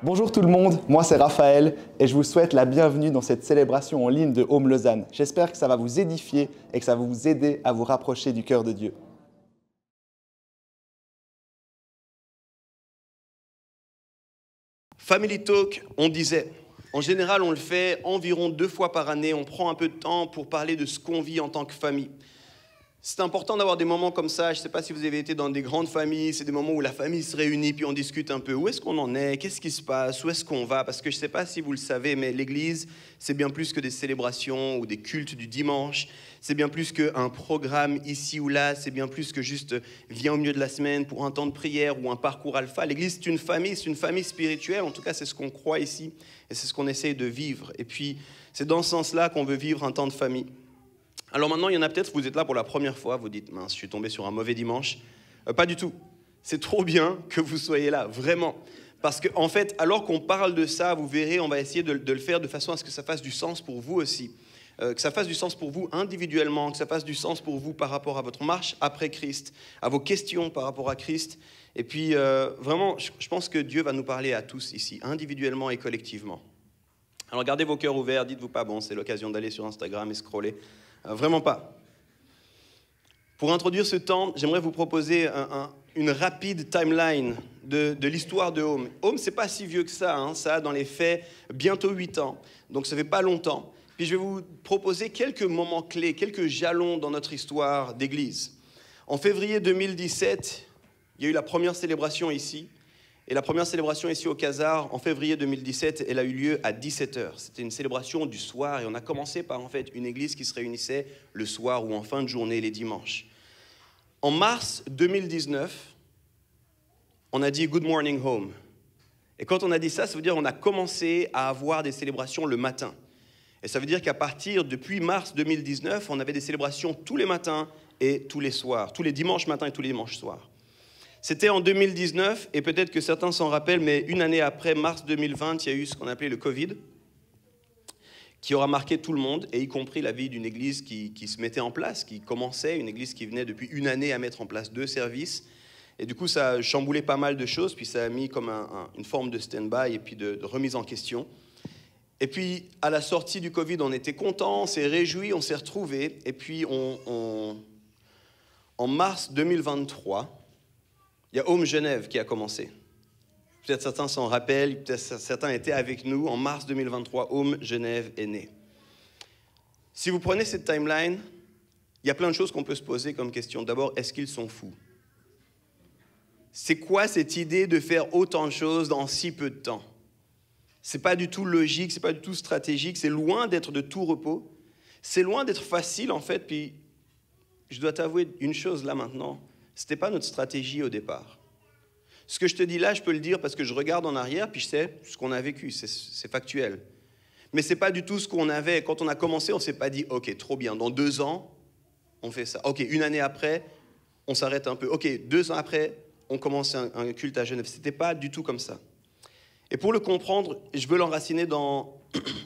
Bonjour tout le monde, moi c'est Raphaël et je vous souhaite la bienvenue dans cette célébration en ligne de Home Lausanne. J'espère que ça va vous édifier et que ça va vous aider à vous rapprocher du cœur de Dieu. Family Talk, on disait, en général on le fait environ 2 fois par année, on prend un peu de temps pour parler de ce qu'on vit en tant que famille. C'est important d'avoir des moments comme ça, je ne sais pas si vous avez été dans des grandes familles, c'est des moments où la famille se réunit puis on discute un peu, où est-ce qu'on en est, qu'est-ce qui se passe, où est-ce qu'on va, parce que je ne sais pas si vous le savez, mais l'église, c'est bien plus que des célébrations ou des cultes du dimanche, c'est bien plus qu'un programme ici ou là, c'est bien plus que juste viens au milieu de la semaine pour un temps de prière ou un parcours alpha. L'église, c'est une famille spirituelle, en tout cas c'est ce qu'on croit ici et c'est ce qu'on essaye de vivre. Et puis c'est dans ce sens-là qu'on veut vivre un temps de famille. Alors maintenant, il y en a peut-être, vous êtes là pour la première fois, vous dites, mince, je suis tombé sur un mauvais dimanche. Pas du tout. C'est trop bien que vous soyez là, vraiment. Parce qu'en fait, alors qu'on parle de ça, vous verrez, on va essayer de le faire de façon à ce que ça fasse du sens pour vous aussi. Que ça fasse du sens pour vous individuellement, que ça fasse du sens pour vous par rapport à votre marche après Christ, à vos questions par rapport à Christ. Et puis, vraiment, je pense que Dieu va nous parler à tous ici, individuellement et collectivement. Alors gardez vos cœurs ouverts, dites-vous pas, bon, c'est l'occasion d'aller sur Instagram et scroller. Vraiment pas. Pour introduire ce temps, j'aimerais vous proposer une rapide timeline de l'histoire de Home. Home, c'est pas si vieux que ça, hein, ça a dans les faits bientôt 8 ans, donc ça fait pas longtemps. Puis je vais vous proposer quelques moments clés, quelques jalons dans notre histoire d'église. En février 2017, il y a eu la première célébration ici. Et la première célébration ici au Casar, en février 2017, elle a eu lieu à 17h. C'était une célébration du soir et on a commencé par en fait une église qui se réunissait le soir ou en fin de journée, les dimanches. En mars 2019, on a dit « Good morning home ». Et quand on a dit ça, ça veut dire qu'on a commencé à avoir des célébrations le matin. Et ça veut dire qu'à partir, depuis mars 2019, on avait des célébrations tous les matins et tous les soirs, tous les dimanches matins et tous les dimanches soirs. C'était en 2019, et peut-être que certains s'en rappellent, mais une année après, mars 2020, il y a eu ce qu'on appelait le Covid, qui aura marqué tout le monde, et y compris la vie d'une église qui se mettait en place, qui commençait, une église qui venait depuis une année à mettre en place 2 services. Et du coup, ça a chamboulé pas mal de choses, puis ça a mis comme une forme de stand-by et puis de remise en question. Et puis, à la sortie du Covid, on était contents, on s'est réjouis, on s'est retrouvés, et puis en mars 2023, il y a Home Genève qui a commencé. Peut-être certains s'en rappellent, peut-être certains étaient avec nous. En mars 2023, Home Genève est né. Si vous prenez cette timeline, il y a plein de choses qu'on peut se poser comme question. D'abord, est-ce qu'ils sont fous? C'est quoi cette idée de faire autant de choses dans si peu de temps? C'est pas du tout logique, c'est pas du tout stratégique, c'est loin d'être de tout repos. C'est loin d'être facile en fait, puis je dois t'avouer une chose là maintenant. Ce n'était pas notre stratégie au départ. Ce que je te dis là, je peux le dire parce que je regarde en arrière, puis je sais ce qu'on a vécu, c'est factuel. Mais ce n'est pas du tout ce qu'on avait. Quand on a commencé, on ne s'est pas dit « Ok, trop bien, dans 2 ans, on fait ça. Ok, une année après, on s'arrête un peu. Ok, 2 ans après, on commence un culte à Genève. » Ce n'était pas du tout comme ça. Et pour le comprendre, je veux l'enraciner dans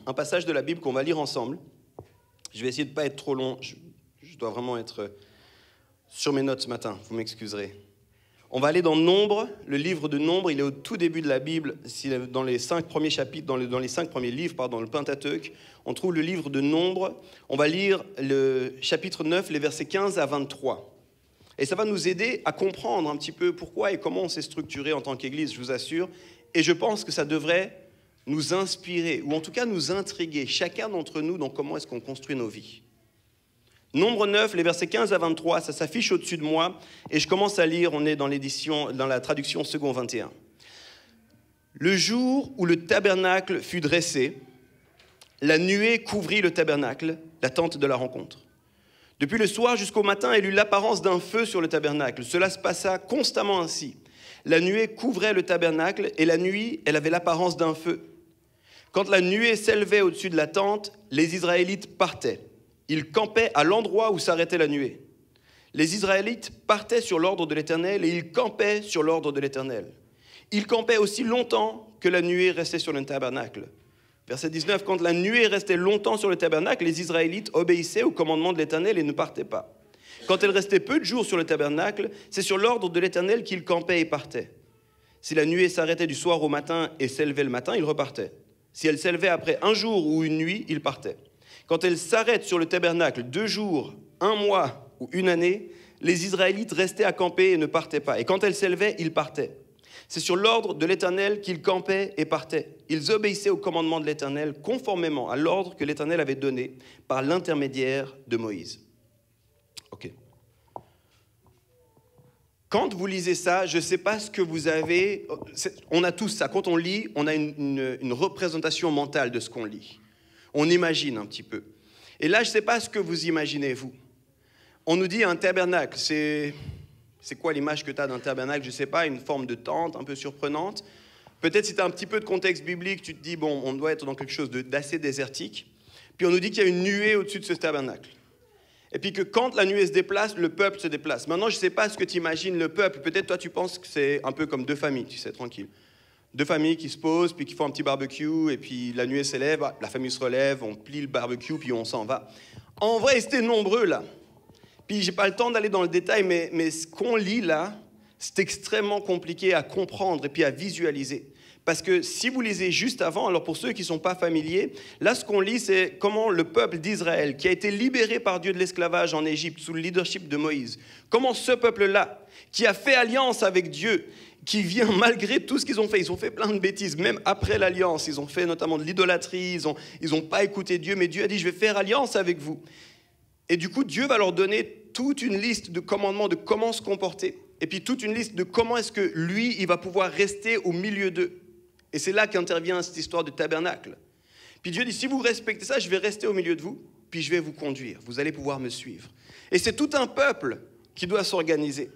un passage de la Bible qu'on va lire ensemble. Je vais essayer de ne pas être trop long. Je dois vraiment être sur mes notes ce matin, vous m'excuserez. On va aller dans Nombre, le livre de Nombre, il est au tout début de la Bible, dans les 5 premiers chapitres, dans les 5 premiers livres, le Pentateuque, on trouve le livre de Nombre, on va lire le chapitre 9, les versets 15 à 23. Et ça va nous aider à comprendre un petit peu pourquoi et comment on s'est structuré en tant qu'Église, je vous assure, et je pense que ça devrait nous inspirer, ou en tout cas nous intriguer, chacun d'entre nous, dans comment est-ce qu'on construit nos vies. Nombre 9, les versets 15 à 23, ça s'affiche au-dessus de moi, et je commence à lire, on est dans la traduction second 21. Le jour où le tabernacle fut dressé, la nuée couvrit le tabernacle, la tente de la rencontre. Depuis le soir jusqu'au matin, elle eut l'apparence d'un feu sur le tabernacle. Cela se passa constamment ainsi. La nuée couvrait le tabernacle, et la nuit, elle avait l'apparence d'un feu. Quand la nuée s'élevait au-dessus de la tente, les Israélites partaient. Ils campaient à l'endroit où s'arrêtait la nuée. Les Israélites partaient sur l'ordre de l'Éternel et ils campaient sur l'ordre de l'Éternel. Ils campaient aussi longtemps que la nuée restait sur le tabernacle. Verset 19, quand la nuée restait longtemps sur le tabernacle, les Israélites obéissaient au commandement de l'Éternel et ne partaient pas. Quand elle restait peu de jours sur le tabernacle, c'est sur l'ordre de l'Éternel qu'ils campaient et partaient. Si la nuée s'arrêtait du soir au matin et s'élevait le matin, il repartait. Si elle s'élevait après un jour ou une nuit, il partait. Quand elle s'arrête sur le tabernacle 2 jours, 1 mois ou 1 année, les Israélites restaient à camper et ne partaient pas. Et quand elle s'élevait, ils partaient. C'est sur l'ordre de l'Éternel qu'ils campaient et partaient. Ils obéissaient au commandement de l'Éternel, conformément à l'ordre que l'Éternel avait donné par l'intermédiaire de Moïse. Ok. Quand vous lisez ça, je ne sais pas ce que vous avez... On a tous ça. Quand on lit, on a une représentation mentale de ce qu'on lit. On imagine un petit peu. Et là, je ne sais pas ce que vous imaginez, vous. On nous dit un tabernacle, c'est quoi l'image que tu as d'un tabernacle? Je ne sais pas, une forme de tente un peu surprenante. Peut-être si tu as un petit peu de contexte biblique, tu te dis, bon, on doit être dans quelque chose d'assez désertique. Puis on nous dit qu'il y a une nuée au-dessus de ce tabernacle. Et puis que quand la nuée se déplace, le peuple se déplace. Maintenant, je ne sais pas ce que tu imagines le peuple. Peut-être toi, tu penses que c'est un peu comme 2 familles, tu sais, tranquille. 2 familles qui se posent, puis qui font un petit barbecue, et puis la nuée s'élève, la famille se relève, on plie le barbecue, puis on s'en va. En vrai, ils étaient nombreux, là. Puis j'ai pas le temps d'aller dans le détail, mais ce qu'on lit là, c'est extrêmement compliqué à comprendre et puis à visualiser. Parce que si vous lisez juste avant, alors pour ceux qui ne sont pas familiers, là ce qu'on lit c'est comment le peuple d'Israël, qui a été libéré par Dieu de l'esclavage en Égypte sous le leadership de Moïse, comment ce peuple-là, qui a fait alliance avec Dieu, qui vient malgré tout ce qu'ils ont fait plein de bêtises, même après l'alliance, ils ont fait notamment de l'idolâtrie, ils n'ont pas écouté Dieu, mais Dieu a dit je vais faire alliance avec vous. Et du coup, Dieu va leur donner toute une liste de commandements de comment se comporter. Et puis toute une liste de comment est-ce que lui, il va pouvoir rester au milieu d'eux. Et c'est là qu'intervient cette histoire de tabernacle. Puis Dieu dit, si vous respectez ça, je vais rester au milieu de vous, puis je vais vous conduire. Vous allez pouvoir me suivre. Et c'est tout un peuple qui doit s'organiser.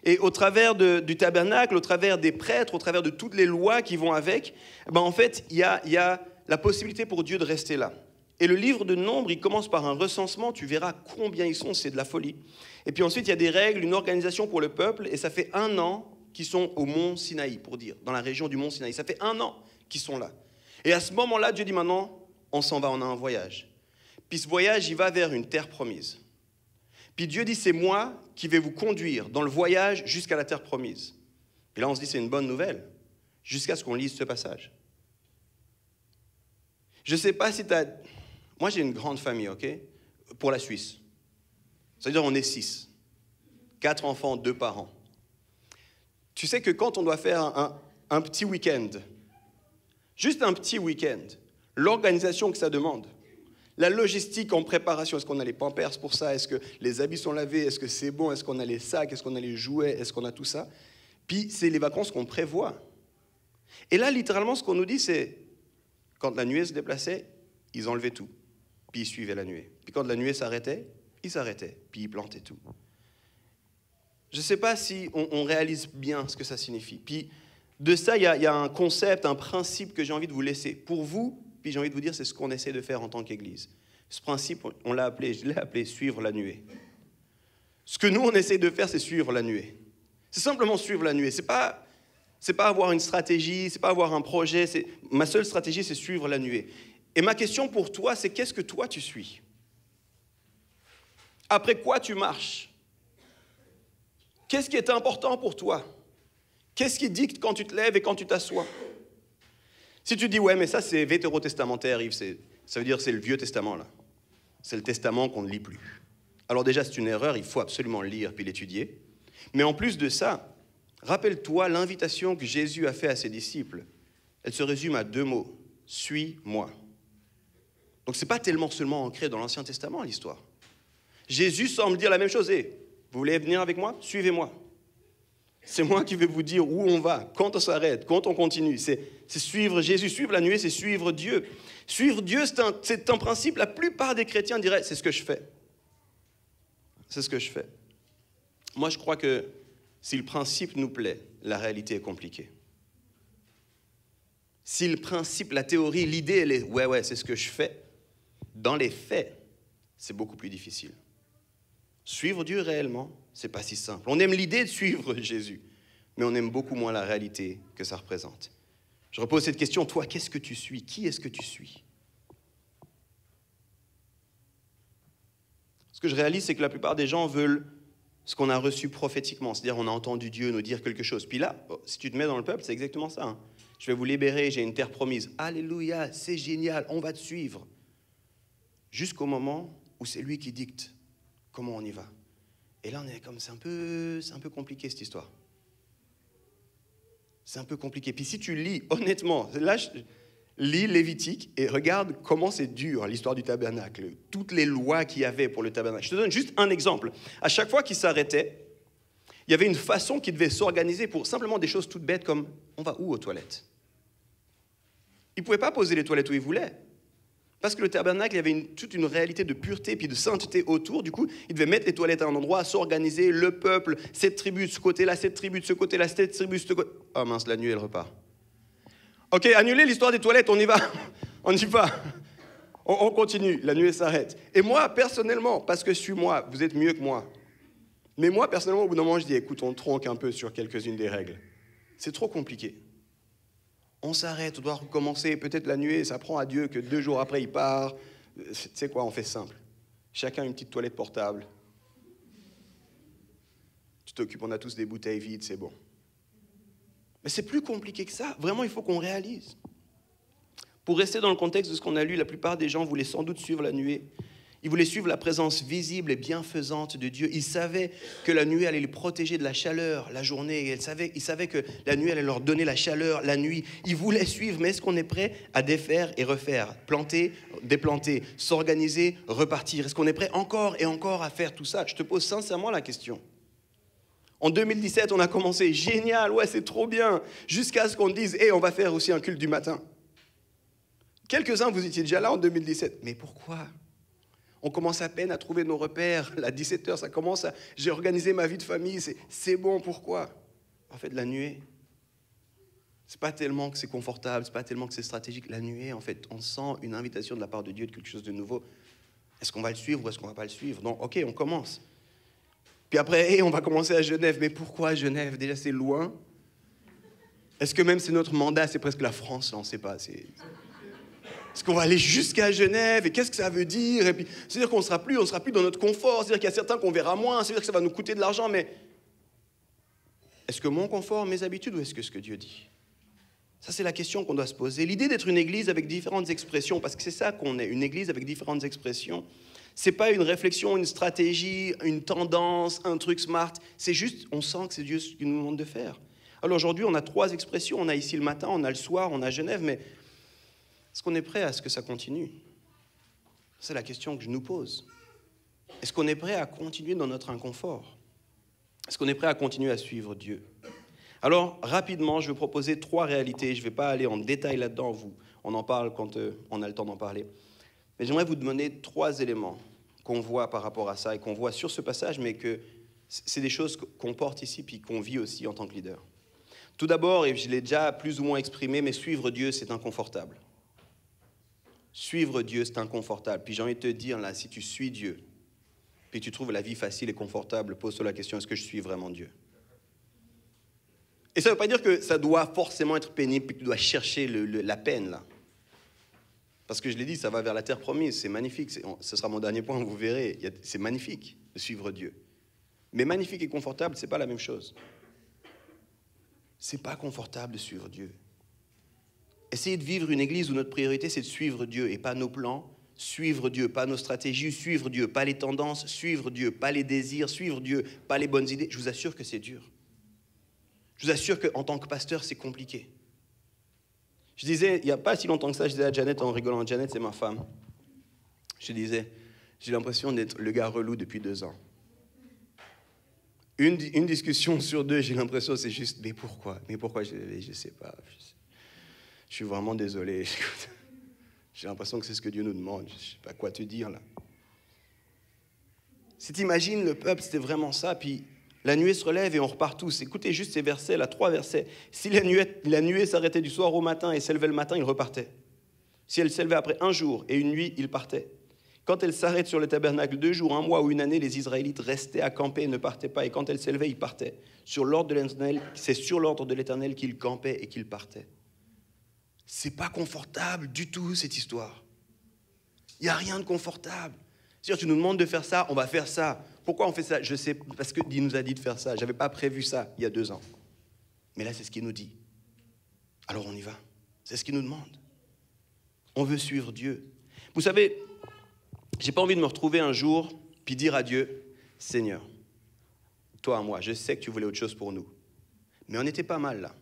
Et au travers du tabernacle, au travers des prêtres, au travers de toutes les lois qui vont avec, en fait, il y a la possibilité pour Dieu de rester là. Et le livre de Nombres, il commence par un recensement, tu verras combien ils sont, c'est de la folie. Et puis ensuite, il y a des règles, une organisation pour le peuple, et ça fait 1 an qu'ils sont au mont Sinaï, pour dire, dans la région du mont Sinaï. Ça fait 1 an qu'ils sont là. Et à ce moment-là, Dieu dit maintenant, on s'en va, on a un voyage. Puis ce voyage, il va vers une terre promise. Puis Dieu dit, c'est moi qui vais vous conduire dans le voyage jusqu'à la terre promise. Et là, on se dit, c'est une bonne nouvelle, jusqu'à ce qu'on lise ce passage. Je ne sais pas si tu as... Moi, j'ai une grande famille, ok? Pour la Suisse. C'est-à-dire, on est 6. 4 enfants, 2 parents. Tu sais que quand on doit faire un petit week-end, juste un petit week-end, l'organisation que ça demande, la logistique en préparation, est-ce qu'on a les pampers pour ça? Est-ce que les habits sont lavés? Est-ce que c'est bon? Est-ce qu'on a les sacs? Est-ce qu'on a les jouets? Est-ce qu'on a tout ça? Puis, c'est les vacances qu'on prévoit. Et là, littéralement, ce qu'on nous dit, c'est quand la nuée se déplaçait, ils enlevaient tout. Puis ils suivaient la nuée. Puis quand la nuée s'arrêtait, ils s'arrêtaient. Puis ils plantaient tout. Je ne sais pas si on réalise bien ce que ça signifie. Puis de ça, il y a un concept, un principe que j'ai envie de vous laisser. Pour vous, puis j'ai envie de vous dire, c'est ce qu'on essaie de faire en tant qu'Église. Ce principe, je l'ai appelé suivre la nuée. Ce que nous, on essaie de faire, c'est suivre la nuée. C'est simplement suivre la nuée. C'est pas avoir une stratégie, c'est pas avoir un projet. Ma seule stratégie, c'est suivre la nuée. Et ma question pour toi, c'est qu'est-ce que toi tu suis? Après quoi tu marches? Qu'est-ce qui est important pour toi? Qu'est-ce qui dicte quand tu te lèves et quand tu t'assois? Si tu dis, ouais, mais ça c'est vétérotestamentaire, Yves, ça veut dire c'est le Vieux Testament, là. C'est le Testament qu'on ne lit plus. Alors déjà, c'est une erreur, il faut absolument le lire puis l'étudier. Mais en plus de ça, rappelle-toi l'invitation que Jésus a faite à ses disciples. Elle se résume à 2 mots. Suis-moi. Donc, ce n'est pas tellement seulement ancré dans l'Ancien Testament, l'histoire. Jésus semble dire la même chose. Vous voulez venir avec moi? Suivez-moi. C'est moi qui vais vous dire où on va, quand on s'arrête, quand on continue. C'est suivre Jésus. Suivre la nuée, c'est suivre Dieu. Suivre Dieu, c'est un principe. La plupart des chrétiens diraient, c'est ce que je fais. C'est ce que je fais. Moi, je crois que si le principe nous plaît, la réalité est compliquée. Si le principe, la théorie, l'idée, elle est, ouais, c'est ce que je fais. Dans les faits, c'est beaucoup plus difficile. Suivre Dieu réellement, c'est pas si simple. On aime l'idée de suivre Jésus, mais on aime beaucoup moins la réalité que ça représente. Je repose cette question, toi, qu'est-ce que tu suis? Qui est-ce que tu suis? Ce que je réalise, c'est que la plupart des gens veulent ce qu'on a reçu prophétiquement, c'est-à-dire on a entendu Dieu nous dire quelque chose. Puis là, si tu te mets dans le peuple, c'est exactement ça. Hein. Je vais vous libérer, j'ai une terre promise. Alléluia, c'est génial, on va te suivre. Jusqu'au moment où c'est lui qui dicte comment on y va. Et là, on est comme, c'est un peu compliqué cette histoire. C'est un peu compliqué. Puis si tu lis, honnêtement, là, lis Lévitique et regarde comment c'est dur, l'histoire du tabernacle. Toutes les lois qu'il y avait pour le tabernacle. Je te donne juste un exemple. À chaque fois qu'il s'arrêtait, il y avait une façon qu'il devait s'organiser pour simplement des choses toutes bêtes comme on va où aux toilettes? Il ne pouvait pas poser les toilettes où il voulait. Parce que le tabernacle, il y avait toute une réalité de pureté puis de sainteté autour. Du coup, il devait mettre les toilettes à un endroit, s'organiser, le peuple, cette tribu de ce côté-là, cette tribu de ce côté-là, cette tribu de ce côté. Oh mince, la nuit, elle repart. Ok, annulez l'histoire des toilettes, on y va. On y va. On continue, la nuée s'arrête. Et moi, personnellement, parce que je suis moi, vous êtes mieux que moi. Mais moi, personnellement, au bout d'un moment, je dis, écoute, on tronque un peu sur quelques-unes des règles. C'est trop compliqué. On s'arrête, on doit recommencer. Peut-être la nuée, ça prend à Dieu que 2 jours après, il part. Tu sais quoi, on fait simple. Chacun une petite toilette portable. Tu t'occupes, on a tous des bouteilles vides, c'est bon. Mais c'est plus compliqué que ça. Vraiment, il faut qu'on réalise. Pour rester dans le contexte de ce qu'on a lu, la plupart des gens voulaient sans doute suivre la nuée. Ils voulaient suivre la présence visible et bienfaisante de Dieu. Ils savaient que la nuée allait les protéger de la chaleur la journée. Ils savaient que la nuée allait leur donner la chaleur la nuit. Ils voulaient suivre, mais est-ce qu'on est prêt à défaire et refaire? Planter, déplanter, s'organiser, repartir. Est-ce qu'on est prêt encore et encore à faire tout ça? Je te pose sincèrement la question. En 2017, on a commencé, génial, ouais, c'est trop bien, jusqu'à ce qu'on dise, hey, on va faire aussi un culte du matin. Quelques-uns, vous étiez déjà là en 2017. Mais pourquoi? On commence à peine à trouver nos repères. À 17h, ça commence à... J'ai organisé ma vie de famille, c'est bon, pourquoi? En fait, la nuée, c'est pas tellement que c'est confortable, c'est pas tellement que c'est stratégique. La nuée, en fait, on sent une invitation de la part de Dieu de quelque chose de nouveau. Est-ce qu'on va le suivre ou est-ce qu'on va pas le suivre? Donc, ok, on commence. Puis après, hey, on va commencer à Genève. Mais pourquoi Genève? Déjà, c'est loin. Est-ce que même c'est notre mandat? C'est presque la France, là, on ne sait pas. Est-ce qu'on va aller jusqu'à Genève? Et qu'est-ce que ça veut dire? Et puis, c'est-à-dire qu'on ne sera plus dans notre confort. C'est-à-dire qu'il y a certains qu'on verra moins. C'est-à-dire que ça va nous coûter de l'argent. Mais est-ce que mon confort, mes habitudes, ou est-ce que ce que Dieu dit? Ça, c'est la question qu'on doit se poser. L'idée d'être une église avec différentes expressions, parce que c'est ça qu'on est, une église avec différentes expressions, c'est pas une réflexion, une stratégie, une tendance, un truc smart. C'est juste, on sent que c'est Dieu qui nous demande de faire. Alors aujourd'hui, on a 3 expressions. On a ici le matin, on a le soir, on a Genève, mais est-ce qu'on est prêt à ce que ça continue? C'est la question que je nous pose. Est-ce qu'on est prêt à continuer dans notre inconfort? Est-ce qu'on est prêt à continuer à suivre Dieu? Alors, rapidement, je vais proposer 3 réalités. Je ne vais pas aller en détail là-dedans. On en parle quand on a le temps d'en parler. Mais j'aimerais vous donner 3 éléments qu'on voit par rapport à ça et qu'on voit sur ce passage, mais que c'est des choses qu'on porte ici puis qu'on vit aussi en tant que leader. Tout d'abord, et je l'ai déjà plus ou moins exprimé, mais suivre Dieu, c'est inconfortable. Suivre Dieu, c'est inconfortable. Puis j'ai envie de te dire, là, si tu suis Dieu, puis tu trouves la vie facile et confortable, pose-toi la question, est-ce que je suis vraiment Dieu? Et ça ne veut pas dire que ça doit forcément être pénible, puis que tu dois chercher la peine, là. Parce que je l'ai dit, ça va vers la terre promise, c'est magnifique. Ce sera mon dernier point, vous verrez. C'est magnifique de suivre Dieu. Mais magnifique et confortable, ce n'est pas la même chose. Ce n'est pas confortable de suivre Dieu. Essayez de vivre une église où notre priorité, c'est de suivre Dieu et pas nos plans. Suivre Dieu, pas nos stratégies. Suivre Dieu, pas les tendances. Suivre Dieu, pas les désirs. Suivre Dieu, pas les bonnes idées. Je vous assure que c'est dur. Je vous assure qu'en tant que pasteur, c'est compliqué. Je disais, il n'y a pas si longtemps que ça, je disais à Janet en rigolant, Janet, c'est ma femme. Je disais, j'ai l'impression d'être le gars relou depuis 2 ans. Une discussion sur 2, j'ai l'impression, c'est juste, mais pourquoi? Je ne sais pas. Je suis vraiment désolé. J'ai l'impression que c'est ce que Dieu nous demande. Je ne sais pas quoi te dire, là. Si tu imagines, le peuple, c'était vraiment ça, puis la nuée se relève et on repart tous. Écoutez juste ces versets, là, 3 versets. Si la nuée s'arrêtait du soir au matin et s'élevait le matin, il repartait. Si elle s'élevait après 1 jour et une nuit, il partait. Quand elle s'arrête sur le tabernacle 2 jours, 1 mois ou 1 année, les Israélites restaient à camper et ne partaient pas. Et quand elle s'élevait, ils partaient. C'est sur l'ordre de l'Éternel qu'ils campaient et qu'ils partaient. C'est pas confortable du tout, cette histoire. Il n'y a rien de confortable. C'est-à-dire, tu nous demandes de faire ça, on va faire ça. Pourquoi on fait ça? Je sais, parce qu'il nous a dit de faire ça. Je n'avais pas prévu ça il y a 2 ans. Mais là, c'est ce qu'il nous dit. Alors on y va. C'est ce qu'il nous demande. On veut suivre Dieu. Vous savez, j'ai pas envie de me retrouver un jour puis dire à Dieu, Seigneur, toi, moi, je sais que tu voulais autre chose pour nous. Mais on était pas mal là.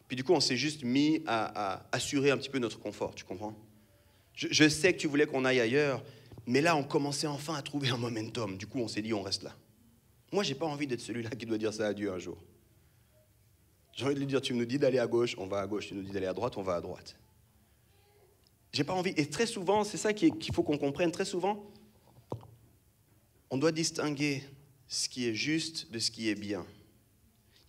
Puis du coup, on s'est juste mis à assurer un petit peu notre confort, tu comprends? Je sais que tu voulais qu'on aille ailleurs, mais là, on commençait enfin à trouver un momentum. Du coup, on s'est dit, on reste là. Moi, j'ai pas envie d'être celui-là qui doit dire ça à Dieu un jour. J'ai envie de lui dire, tu nous dis d'aller à gauche, on va à gauche. Tu nous dis d'aller à droite, on va à droite. J'ai pas envie. Et très souvent, c'est ça qu'il faut qu'on comprenne. Très souvent, on doit distinguer ce qui est juste de ce qui est bien.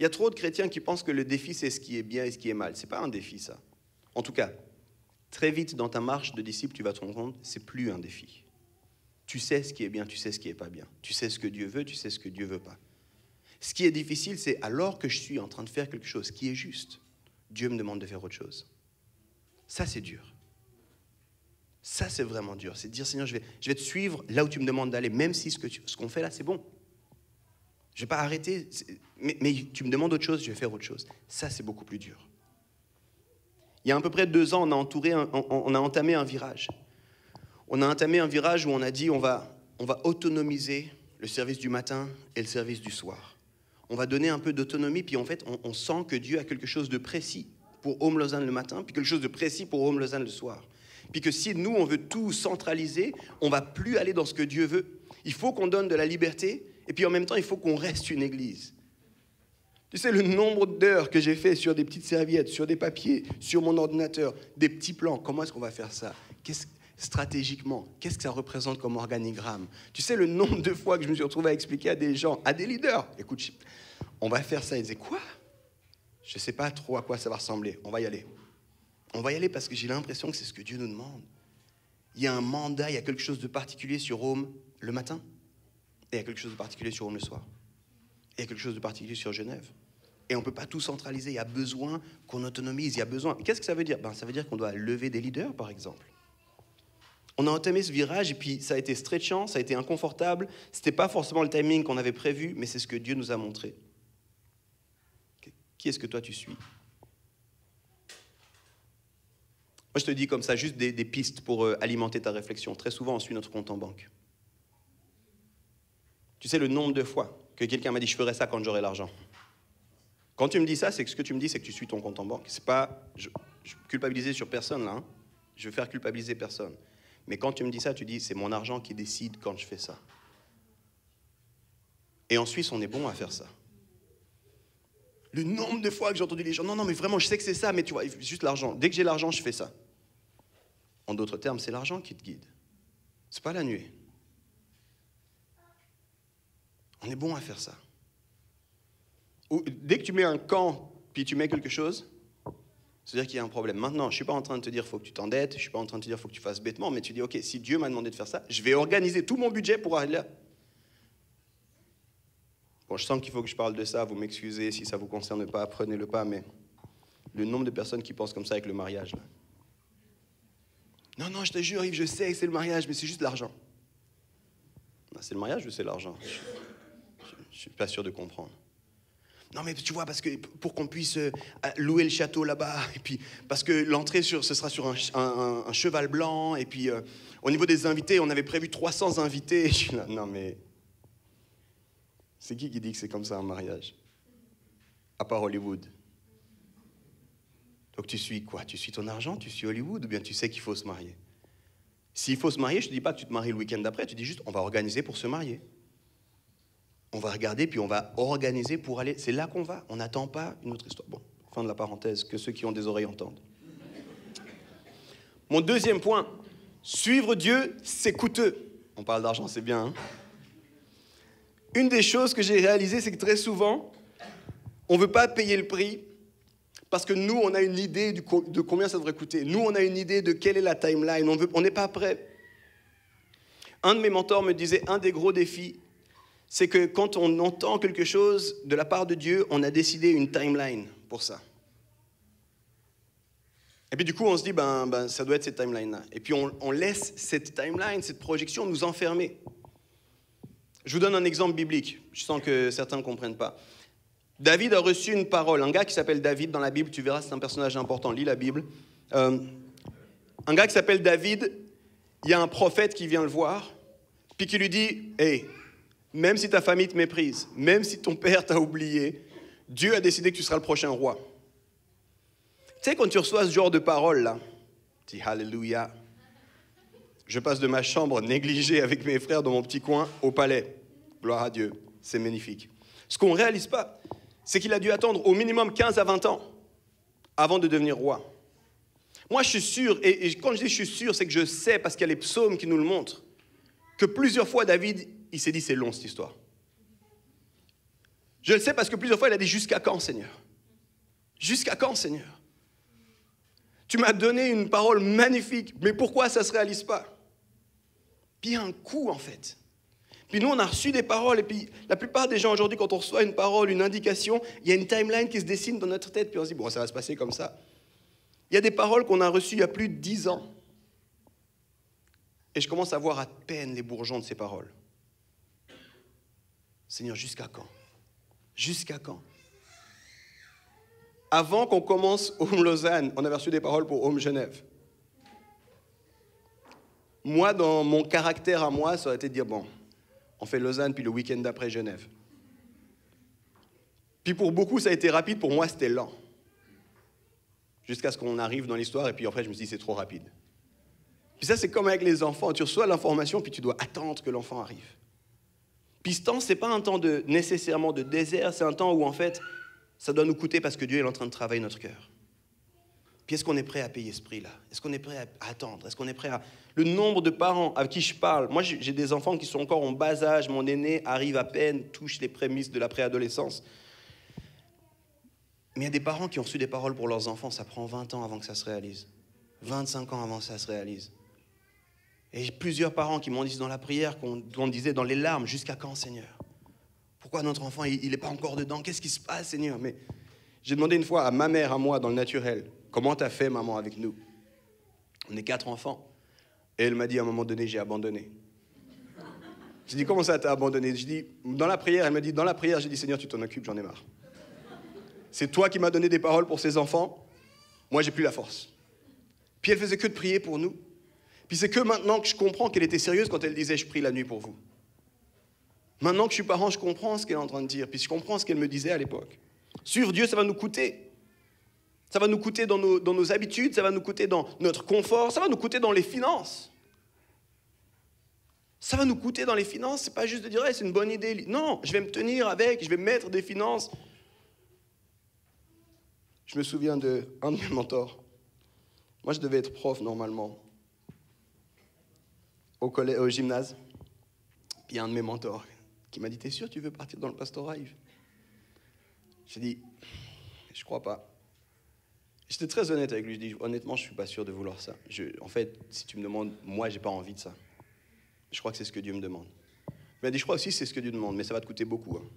Il y a trop de chrétiens qui pensent que le défi, c'est ce qui est bien et ce qui est mal. C'est pas un défi, ça. En tout cas, très vite, dans ta marche de disciple, tu vas te rendre compte, c'est plus un défi. Tu sais ce qui est bien, tu sais ce qui est pas bien. Tu sais ce que Dieu veut, tu sais ce que Dieu veut pas. Ce qui est difficile, c'est alors que je suis en train de faire quelque chose qui est juste, Dieu me demande de faire autre chose. Ça, c'est dur. Ça, c'est vraiment dur. C'est de dire, Seigneur, je vais te suivre là où tu me demandes d'aller, même si ce qu'on fait là, c'est bon. Je ne vais pas arrêter, mais tu me demandes autre chose, je vais faire autre chose. Ça, c'est beaucoup plus dur. Il y a à peu près 2 ans, on a entamé un virage. On a entamé un virage où on a dit, on va autonomiser le service du matin et le service du soir. On va donner un peu d'autonomie, puis en fait, on sent que Dieu a quelque chose de précis pour Home Lausanne le matin, puis quelque chose de précis pour Home Lausanne le soir. Puis que si nous, on veut tout centraliser, on ne va plus aller dans ce que Dieu veut. Il faut qu'on donne de la liberté, et puis en même temps, il faut qu'on reste une église. Tu sais, le nombre d'heures que j'ai fait sur des petites serviettes, sur des papiers, sur mon ordinateur, des petits plans, comment est-ce qu'on va faire ça? Stratégiquement, qu'est-ce que ça représente comme organigramme? Tu sais, le nombre de fois que je me suis retrouvé à expliquer à des gens, à des leaders, écoute, on va faire ça. Ils disaient, quoi? Je ne sais pas trop à quoi ça va ressembler. On va y aller. On va y aller parce que j'ai l'impression que c'est ce que Dieu nous demande. Il y a un mandat, il y a quelque chose de particulier sur Rome le matin, et il y a quelque chose de particulier sur Rome le soir. Et il y a quelque chose de particulier sur Genève. Et on ne peut pas tout centraliser. Il y a besoin qu'on autonomise. Il y a besoin. Qu'est-ce que ça veut dire? Ça veut dire qu'on doit lever des leaders, par exemple. On a entamé ce virage et puis ça a été stretchant, ça a été inconfortable. Ce n'était pas forcément le timing qu'on avait prévu, mais c'est ce que Dieu nous a montré. Qui est-ce que toi tu suis? Moi, je te dis comme ça, juste des pistes pour alimenter ta réflexion. Très souvent, on suit notre compte en banque. Tu sais le nombre de fois que quelqu'un m'a dit « je ferai ça quand j'aurai l'argent ». Quand tu me dis ça, c'est que ce que tu me dis, c'est que tu suis ton compte en banque. C'est pas, je culpabiliser sur personne là. Hein. Je veux faire culpabiliser personne. Mais quand tu me dis ça, tu dis, c'est mon argent qui décide quand je fais ça. Et en Suisse, on est bon à faire ça. Le nombre de fois que j'ai entendu les gens, non, mais vraiment, je sais que c'est ça, mais tu vois, juste l'argent. Dès que j'ai l'argent, je fais ça. En d'autres termes, c'est l'argent qui te guide. C'est pas la nuée. On est bon à faire ça. Ou, dès que tu mets un camp, puis tu mets quelque chose, c'est-à-dire qu'il y a un problème. Maintenant, je ne suis pas en train de te dire qu'il faut que tu t'endettes, je ne suis pas en train de te dire qu'il faut que tu fasses bêtement, mais tu dis, ok, si Dieu m'a demandé de faire ça, je vais organiser tout mon budget pour aller là. Bon, je sens qu'il faut que je parle de ça, vous m'excusez, si ça ne vous concerne pas, prenez-le pas, mais le nombre de personnes qui pensent comme ça avec le mariage, là. Non, je te jure, Yves, je sais que c'est le mariage, mais c'est juste l'argent. C'est le mariage ou c'est l'argent? Je ne suis pas sûr de comprendre. Non, mais tu vois, parce que pour qu'on puisse louer le château là-bas, et puis parce que l'entrée, ce sera sur un cheval blanc, et puis au niveau des invités, on avait prévu 300 invités. Je suis là, non, mais c'est qui dit que c'est comme ça un mariage? À part Hollywood. Donc tu suis quoi? Tu suis ton argent, tu suis Hollywood, ou bien tu sais qu'il faut se marier? S'il faut se marier, je ne te dis pas que tu te maries le week-end d'après, tu dis juste, on va organiser pour se marier. On va regarder, puis on va organiser pour aller. C'est là qu'on va. On n'attend pas une autre histoire. Bon, fin de la parenthèse, que ceux qui ont des oreilles entendent. Mon deuxième point, suivre Dieu, c'est coûteux. On parle d'argent, c'est bien. Hein? Une des choses que j'ai réalisées, c'est que très souvent, on ne veut pas payer le prix parce que nous, on a une idée de combien ça devrait coûter. Nous, on a une idée de quelle est la timeline. On n'est pas prêt. Un de mes mentors me disait, un des gros défis, c'est que quand on entend quelque chose de la part de Dieu, on a décidé une timeline pour ça. Et puis du coup, on se dit, ça doit être cette timeline-là. Et puis on laisse cette timeline, cette projection nous enfermer. Je vous donne un exemple biblique. Je sens que certains ne comprennent pas. David a reçu une parole. Un gars qui s'appelle David dans la Bible, tu verras, c'est un personnage important. Lis la Bible. Un gars qui s'appelle David, il y a un prophète qui vient le voir, puis qui lui dit, « Hey, même si ta famille te méprise, même si ton père t'a oublié, Dieu a décidé que tu seras le prochain roi. » Tu sais, quand tu reçois ce genre de paroles-là, tu dis « Alléluia ». Je passe de ma chambre négligée avec mes frères dans mon petit coin au palais. Gloire à Dieu, c'est magnifique. Ce qu'on ne réalise pas, c'est qu'il a dû attendre au minimum 15 à 20 ans avant de devenir roi. Moi, je suis sûr, et quand je dis je suis sûr, c'est que je sais, parce qu'il y a les psaumes qui nous le montrent, que plusieurs fois, David, il s'est dit, c'est long cette histoire. Je le sais parce que plusieurs fois, il a dit, jusqu'à quand, Seigneur? Jusqu'à quand, Seigneur? Tu m'as donné une parole magnifique, mais pourquoi ça ne se réalise pas? Puis il y a un coût, en fait. Puis nous, on a reçu des paroles, et puis la plupart des gens aujourd'hui, quand on reçoit une parole, une indication, il y a une timeline qui se dessine dans notre tête, puis on se dit, bon, ça va se passer comme ça. Il y a des paroles qu'on a reçues il y a plus de 10 ans. Et je commence à voir à peine les bourgeons de ces paroles. Seigneur, jusqu'à quand? Jusqu'à quand? Avant qu'on commence Home Lausanne, on avait reçu des paroles pour Home Genève. Moi, dans mon caractère à moi, ça aurait été de dire, bon, on fait Lausanne, puis le week-end d'après Genève. Puis pour beaucoup, ça a été rapide. Pour moi, c'était lent. Jusqu'à ce qu'on arrive dans l'histoire, et puis après, je me suis dit, c'est trop rapide. Puis ça, c'est comme avec les enfants. Tu reçois l'information, puis tu dois attendre que l'enfant arrive. Puis ce temps, ce n'est pas un temps nécessairement de désert, c'est un temps où, en fait, ça doit nous coûter parce que Dieu est en train de travailler notre cœur. Puis est-ce qu'on est prêt à payer ce prix-là? Est-ce qu'on est prêt à attendre? Est-ce qu'on est prêt à... Le nombre de parents à qui je parle, moi, j'ai des enfants qui sont encore en bas âge, mon aîné arrive à peine, touche les prémices de la préadolescence. Mais il y a des parents qui ont reçu des paroles pour leurs enfants, ça prend 20 ans avant que ça se réalise. 25 ans avant que ça se réalise. Et plusieurs parents qui m'ont dit dans la prière, qu'on disait dans les larmes, jusqu'à quand, Seigneur? Pourquoi notre enfant, il n'est pas encore dedans? Qu'est-ce qui se passe, Seigneur? Mais j'ai demandé une fois à ma mère, à moi, dans le naturel, comment t'as fait, maman, avec nous? On est 4 enfants. Et elle m'a dit, à un moment donné, j'ai abandonné. J'ai dit, comment ça, t'as abandonné? Je dis, dans la prière, elle m'a dit, dans la prière, j'ai dit, Seigneur, tu t'en occupes, j'en ai marre. C'est toi qui m'as donné des paroles pour ces enfants. Moi, j'ai plus la force. Puis elle faisait que de prier pour nous. Puis c'est que maintenant que je comprends qu'elle était sérieuse quand elle disait, je prie la nuit pour vous. Maintenant que je suis parent, je comprends ce qu'elle est en train de dire. Puis je comprends ce qu'elle me disait à l'époque. Suivre Dieu, ça va nous coûter. Ça va nous coûter dans nos habitudes, ça va nous coûter dans notre confort, ça va nous coûter dans les finances. Ça va nous coûter dans les finances, c'est pas juste de dire, hey, c'est une bonne idée. Non, je vais me tenir avec, je vais mettre des finances. Je me souviens d'un de mes mentors. Moi, je devais être prof normalement au gymnase. Puis il y a un de mes mentors qui m'a dit, t'es sûr que tu veux partir dans le pastorat, Yves? J'ai dit, je crois pas. J'étais très honnête avec lui. Je dis, honnêtement, je suis pas sûr de vouloir ça. En fait, si tu me demandes, moi, j'ai pas envie de ça. Je crois que c'est ce que Dieu me demande. Il m'a dit, je crois aussi que c'est ce que Dieu demande, mais ça va te coûter beaucoup. Hein.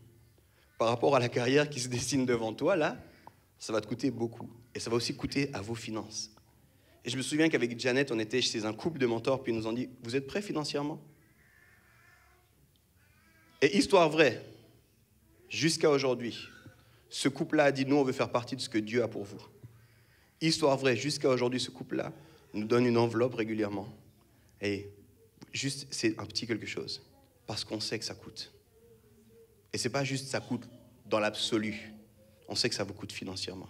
Par rapport à la carrière qui se dessine devant toi, là, ça va te coûter beaucoup. Et ça va aussi coûter à vos finances. Et je me souviens qu'avec Janet, on était chez un couple de mentors, puis ils nous ont dit, vous êtes prêts financièrement? Et histoire vraie, jusqu'à aujourd'hui, ce couple-là a dit, nous, on veut faire partie de ce que Dieu a pour vous. Histoire vraie, jusqu'à aujourd'hui, ce couple-là nous donne une enveloppe régulièrement. Et juste, c'est un petit quelque chose, parce qu'on sait que ça coûte. Et c'est pas juste ça coûte dans l'absolu. On sait que ça vous coûte financièrement.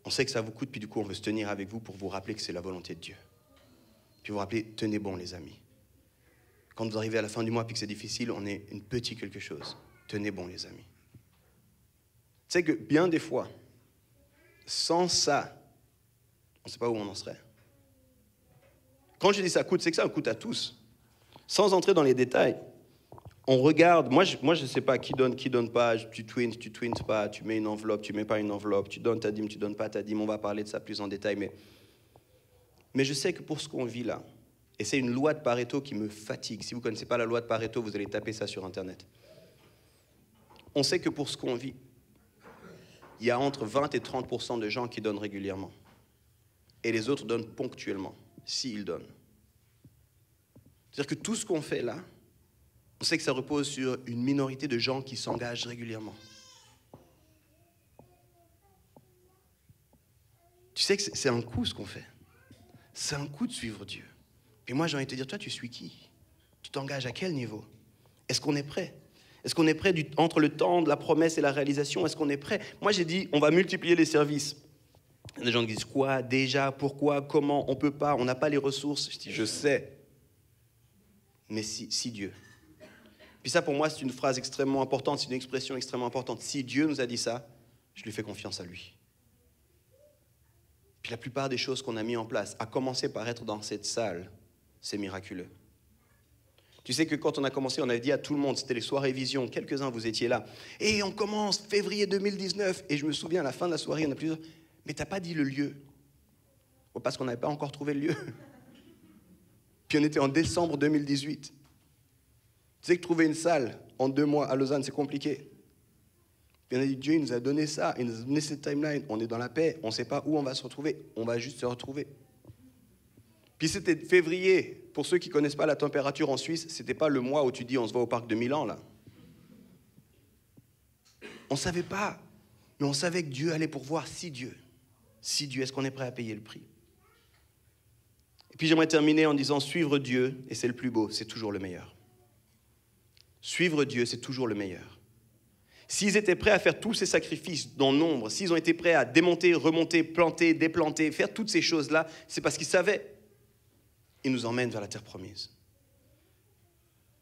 On sait que ça vous coûte, puis du coup, on veut se tenir avec vous pour vous rappeler que c'est la volonté de Dieu. Puis vous rappeler, tenez bon, les amis. Quand vous arrivez à la fin du mois, puis que c'est difficile, on est une petite quelque chose. Tenez bon, les amis. Tu sais que bien des fois, sans ça, on ne sait pas où on en serait. Quand je dis ça coûte, c'est que ça coûte à tous. Sans entrer dans les détails, on regarde, moi je ne sais pas qui donne pas, tu twins pas, tu mets une enveloppe, tu mets pas une enveloppe, tu donnes ta dîme, tu donnes pas ta dîme, on va parler de ça plus en détail, mais je sais que pour ce qu'on vit là, et c'est une loi de Pareto qui me fatigue, si vous ne connaissez pas la loi de Pareto, vous allez taper ça sur Internet. On sait que pour ce qu'on vit, il y a entre 20 et 30% de gens qui donnent régulièrement. et les autres donnent ponctuellement, s'ils donnent. C'est-à-dire que tout ce qu'on fait là, on sait que ça repose sur une minorité de gens qui s'engagent régulièrement. Tu sais que c'est un coût ce qu'on fait. C'est un coût de suivre Dieu. Et moi, j'ai envie de te dire, toi, tu suis qui? Tu t'engages à quel niveau? Est-ce qu'on est prêt? Est-ce qu'on est prêt entre le temps de la promesse et la réalisation? Est-ce qu'on est prêt? Moi, j'ai dit, on va multiplier les services. Il y a des gens qui disent, quoi, déjà, pourquoi, comment, on ne peut pas, on n'a pas les ressources. Je dis, je sais. Mais si Dieu. Puis ça, pour moi, c'est une phrase extrêmement importante, c'est une expression extrêmement importante. Si Dieu nous a dit ça, je lui fais confiance à lui. Puis la plupart des choses qu'on a mis en place, à commencer par être dans cette salle, c'est miraculeux. Tu sais que quand on a commencé, on avait dit à tout le monde, c'était les soirées vision, quelques-uns vous étiez là, et on commence février 2019, et je me souviens à la fin de la soirée, on a plusieurs, mais t'as pas dit le lieu, parce qu'on n'avait pas encore trouvé le lieu. Puis on était en décembre 2018. Tu sais que trouver une salle en 2 mois à Lausanne, c'est compliqué. Puis on a dit, Dieu il nous a donné ça, il nous a donné cette timeline, on est dans la paix, on ne sait pas où on va se retrouver, on va juste se retrouver. Puis c'était février, pour ceux qui ne connaissent pas la température en Suisse, ce n'était pas le mois où tu dis on se voit au parc de Milan, là. On ne savait pas, mais on savait que Dieu allait pourvoir si Dieu, est-ce qu'on est prêt à payer le prix? Et puis j'aimerais terminer en disant, suivre Dieu, et c'est le plus beau, c'est toujours le meilleur. Suivre Dieu, c'est toujours le meilleur. S'ils étaient prêts à faire tous ces sacrifices dans nombre, s'ils ont été prêts à démonter, remonter, planter, déplanter, faire toutes ces choses-là, c'est parce qu'ils savaient. Ils nous emmènent vers la terre promise.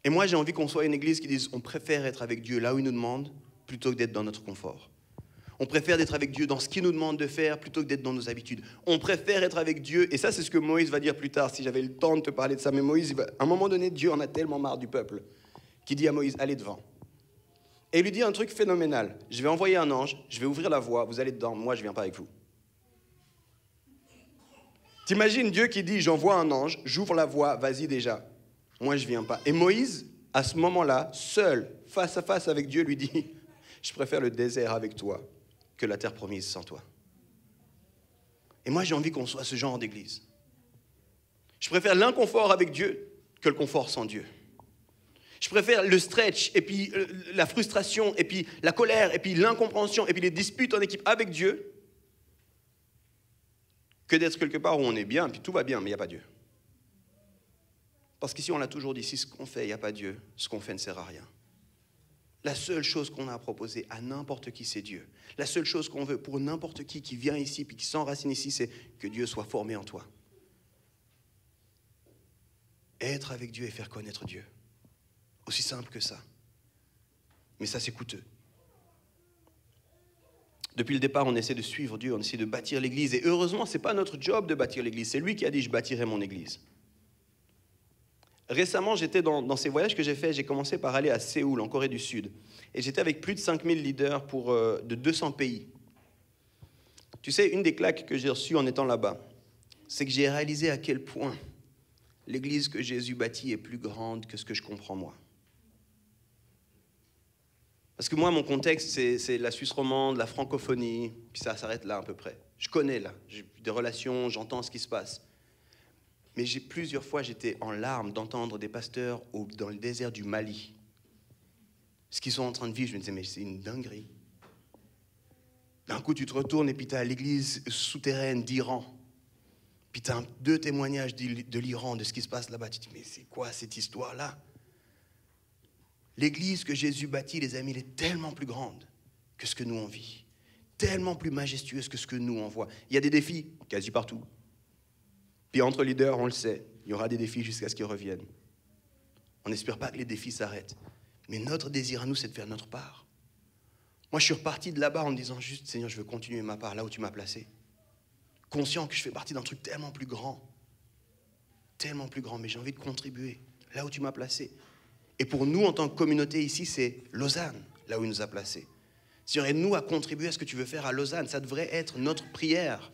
Et moi, j'ai envie qu'on soit une église qui dise, on préfère être avec Dieu là où il nous demande, plutôt que d'être dans notre confort. On préfère être avec Dieu dans ce qu'il nous demande de faire, plutôt que d'être dans nos habitudes. On préfère être avec Dieu, et ça, c'est ce que Moïse va dire plus tard, si j'avais le temps de te parler de ça. Mais Moïse, à un moment donné, Dieu en a tellement marre du peuple, qu'il dit à Moïse, allez devant. Et il lui dit un truc phénoménal. Je vais envoyer un ange, je vais ouvrir la voie, vous allez dedans, moi je ne viens pas avec vous. T'imagines Dieu qui dit, j'envoie un ange, j'ouvre la voie, vas-y déjà, moi je ne viens pas. Et Moïse, à ce moment-là, seul, face à face avec Dieu, lui dit, je préfère le désert avec toi que la terre promise sans toi. Et moi j'ai envie qu'on soit ce genre d'église. Je préfère l'inconfort avec Dieu que le confort sans Dieu. Je préfère le stretch, et puis la frustration, et puis la colère, et puis l'incompréhension, et puis les disputes en équipe avec Dieu, que d'être quelque part où on est bien, puis tout va bien, mais il n'y a pas Dieu. Parce qu'ici, on l'a toujours dit, si ce qu'on fait, il n'y a pas Dieu, ce qu'on fait ne sert à rien. La seule chose qu'on a à proposer à n'importe qui, c'est Dieu. La seule chose qu'on veut pour n'importe qui vient ici, puis qui s'enracine ici, c'est que Dieu soit formé en toi. Être avec Dieu et faire connaître Dieu. Aussi simple que ça. Mais ça, c'est coûteux. Depuis le départ, on essaie de suivre Dieu, on essaie de bâtir l'église. Et heureusement, ce n'est pas notre job de bâtir l'église. C'est lui qui a dit, je bâtirai mon église. Récemment, j'étais dans ces voyages que j'ai faits, j'ai commencé par aller à Séoul, en Corée du Sud. Et j'étais avec plus de 5000 leaders de 200 pays. Tu sais, une des claques que j'ai reçues en étant là-bas, c'est que j'ai réalisé à quel point l'église que Jésus bâtit est plus grande que ce que je comprends moi. Parce que moi, mon contexte, c'est la Suisse romande, la francophonie, puis ça s'arrête là à peu près. Je connais là, j'ai des relations, j'entends ce qui se passe. Mais plusieurs fois, j'étais en larmes d'entendre des pasteurs dans le désert du Mali. Ce qu'ils sont en train de vivre, je me disais, mais c'est une dinguerie. D'un coup, tu te retournes et puis tu as l'église souterraine d'Iran. Puis tu as 2 témoignages de l'Iran, de ce qui se passe là-bas. Tu te dis, mais c'est quoi cette histoire-là? L'église que Jésus bâtit, les amis, elle est tellement plus grande que ce que nous on vit. Tellement plus majestueuse que ce que nous on voit. Il y a des défis, quasi partout. Puis entre leaders, on le sait, il y aura des défis jusqu'à ce qu'ils reviennent. On n'espère pas que les défis s'arrêtent. Mais notre désir à nous, c'est de faire notre part. Moi, je suis reparti de là-bas en me disant juste, Seigneur, je veux continuer ma part là où tu m'as placé. Conscient que je fais partie d'un truc tellement plus grand, mais j'ai envie de contribuer là où tu m'as placé. Et pour nous, en tant que communauté ici, c'est Lausanne, là où il nous a placés. Seigneur, aide-nous à contribuer à ce que tu veux faire à Lausanne. Ça devrait être notre prière.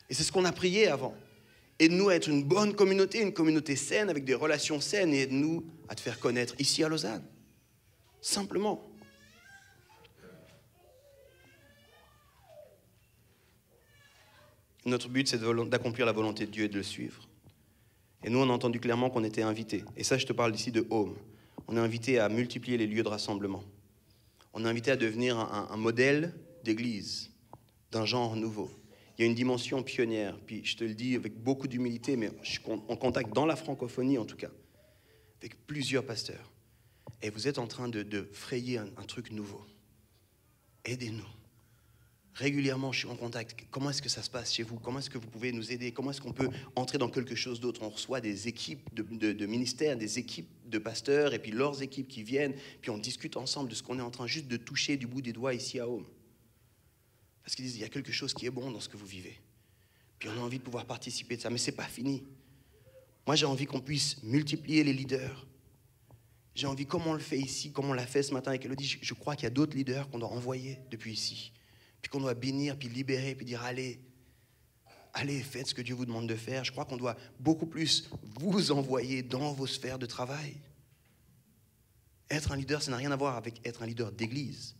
Et c'est ce qu'on a prié avant. Aide-nous à être une bonne communauté, une communauté saine, avec des relations saines, et aide-nous à te faire connaître ici à Lausanne. Simplement. Notre but, c'est d'accomplir la volonté de Dieu et de le suivre. Et nous, on a entendu clairement qu'on était invités. Et ça, je te parle ici de Home. On est invités à multiplier les lieux de rassemblement. On est invités à devenir un modèle d'église, d'un genre nouveau. Il y a une dimension pionnière. Puis je te le dis avec beaucoup d'humilité, mais je suis en contact dans la francophonie en tout cas, avec plusieurs pasteurs. Et vous êtes en train de frayer un truc nouveau. Aidez-nous. Régulièrement, je suis en contact. Comment est-ce que ça se passe chez vous? Comment est-ce que vous pouvez nous aider? Comment est-ce qu'on peut entrer dans quelque chose d'autre? On reçoit des équipes de ministères, des équipes de pasteurs, et puis leurs équipes qui viennent, puis on discute ensemble de ce qu'on est en train juste de toucher du bout des doigts ici à Home. Parce qu'ils disent, il y a quelque chose qui est bon dans ce que vous vivez. Puis on a envie de pouvoir participer de ça, mais ce n'est pas fini. Moi, j'ai envie qu'on puisse multiplier les leaders. J'ai envie, comme on le fait ici, comme on l'a fait ce matin avec Elodie, je crois qu'il y a d'autres leaders qu'on doit envoyer depuis ici. Puis qu'on doit bénir, puis libérer, puis dire allez, faites ce que Dieu vous demande de faire. Je crois qu'on doit beaucoup plus vous envoyer dans vos sphères de travail. Être un leader, ça n'a rien à voir avec être un leader d'église.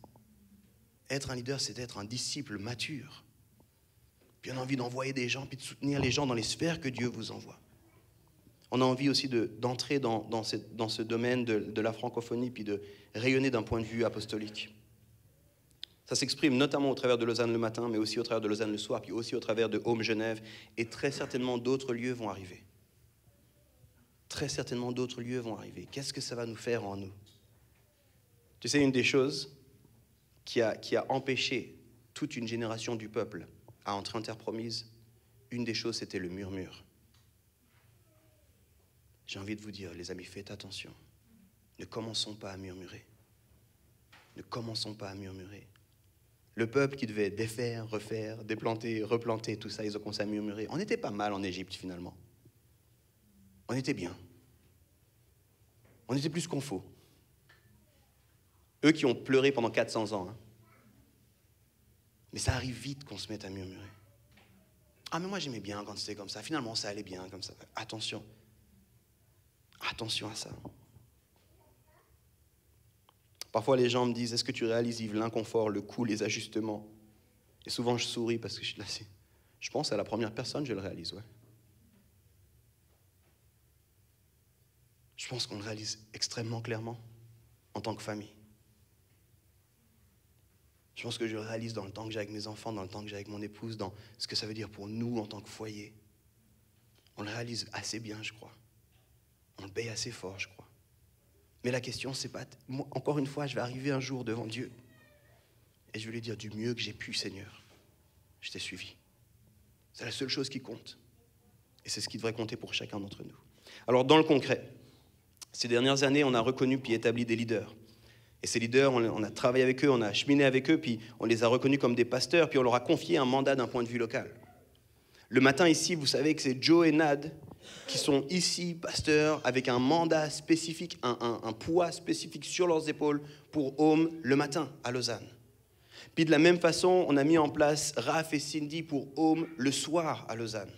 Être un leader, c'est être un disciple mature. Puis on a envie d'envoyer des gens, puis de soutenir les gens dans les sphères que Dieu vous envoie. On a envie aussi d'entrer dans ce domaine de la francophonie, puis de rayonner d'un point de vue apostolique. Ça s'exprime notamment au travers de Lausanne le matin, mais aussi au travers de Lausanne le soir, puis aussi au travers de Home Genève, et très certainement d'autres lieux vont arriver. Très certainement d'autres lieux vont arriver. Qu'est-ce que ça va nous faire en nous? Tu sais, une des choses qui a empêché toute une génération du peuple à entrer en terre promise, une des choses, c'était le murmure. J'ai envie de vous dire, les amis, faites attention. Ne commençons pas à murmurer. Ne commençons pas à murmurer. Le peuple qui devait défaire, refaire, déplanter, replanter, tout ça, ils ont commencé à murmurer. On n'était pas mal en Égypte, finalement. On était bien. On était plus qu'on faut. Eux qui ont pleuré pendant 400 ans. Hein. Mais ça arrive vite qu'on se mette à murmurer. Ah, mais moi j'aimais bien quand c'était comme ça. Finalement, ça allait bien comme ça. Attention. Attention à ça. Parfois, les gens me disent, est-ce que tu réalises, Yves, l'inconfort, le coût, les ajustements? Et souvent, je souris parce que je suis là. Je pense à la première personne, je le réalise, ouais. Je pense qu'on le réalise extrêmement clairement en tant que famille. Je pense que je le réalise dans le temps que j'ai avec mes enfants, dans le temps que j'ai avec mon épouse, dans ce que ça veut dire pour nous en tant que foyer. On le réalise assez bien, je crois. On le paye assez fort, je crois. Mais la question, c'est pas... Moi, encore une fois, je vais arriver un jour devant Dieu et je vais lui dire du mieux que j'ai pu, Seigneur. Je t'ai suivi. C'est la seule chose qui compte. Et c'est ce qui devrait compter pour chacun d'entre nous. Alors, dans le concret, ces dernières années, on a reconnu puis établi des leaders. Et ces leaders, on a travaillé avec eux, on a cheminé avec eux, puis on les a reconnus comme des pasteurs, puis on leur a confié un mandat d'un point de vue local. Le matin, ici, vous savez que c'est Joe et Nad qui sont ici, pasteurs, avec un mandat spécifique, un poids spécifique sur leurs épaules pour Home le matin à Lausanne. Puis de la même façon, on a mis en place Raph et Cindy pour Home le soir à Lausanne.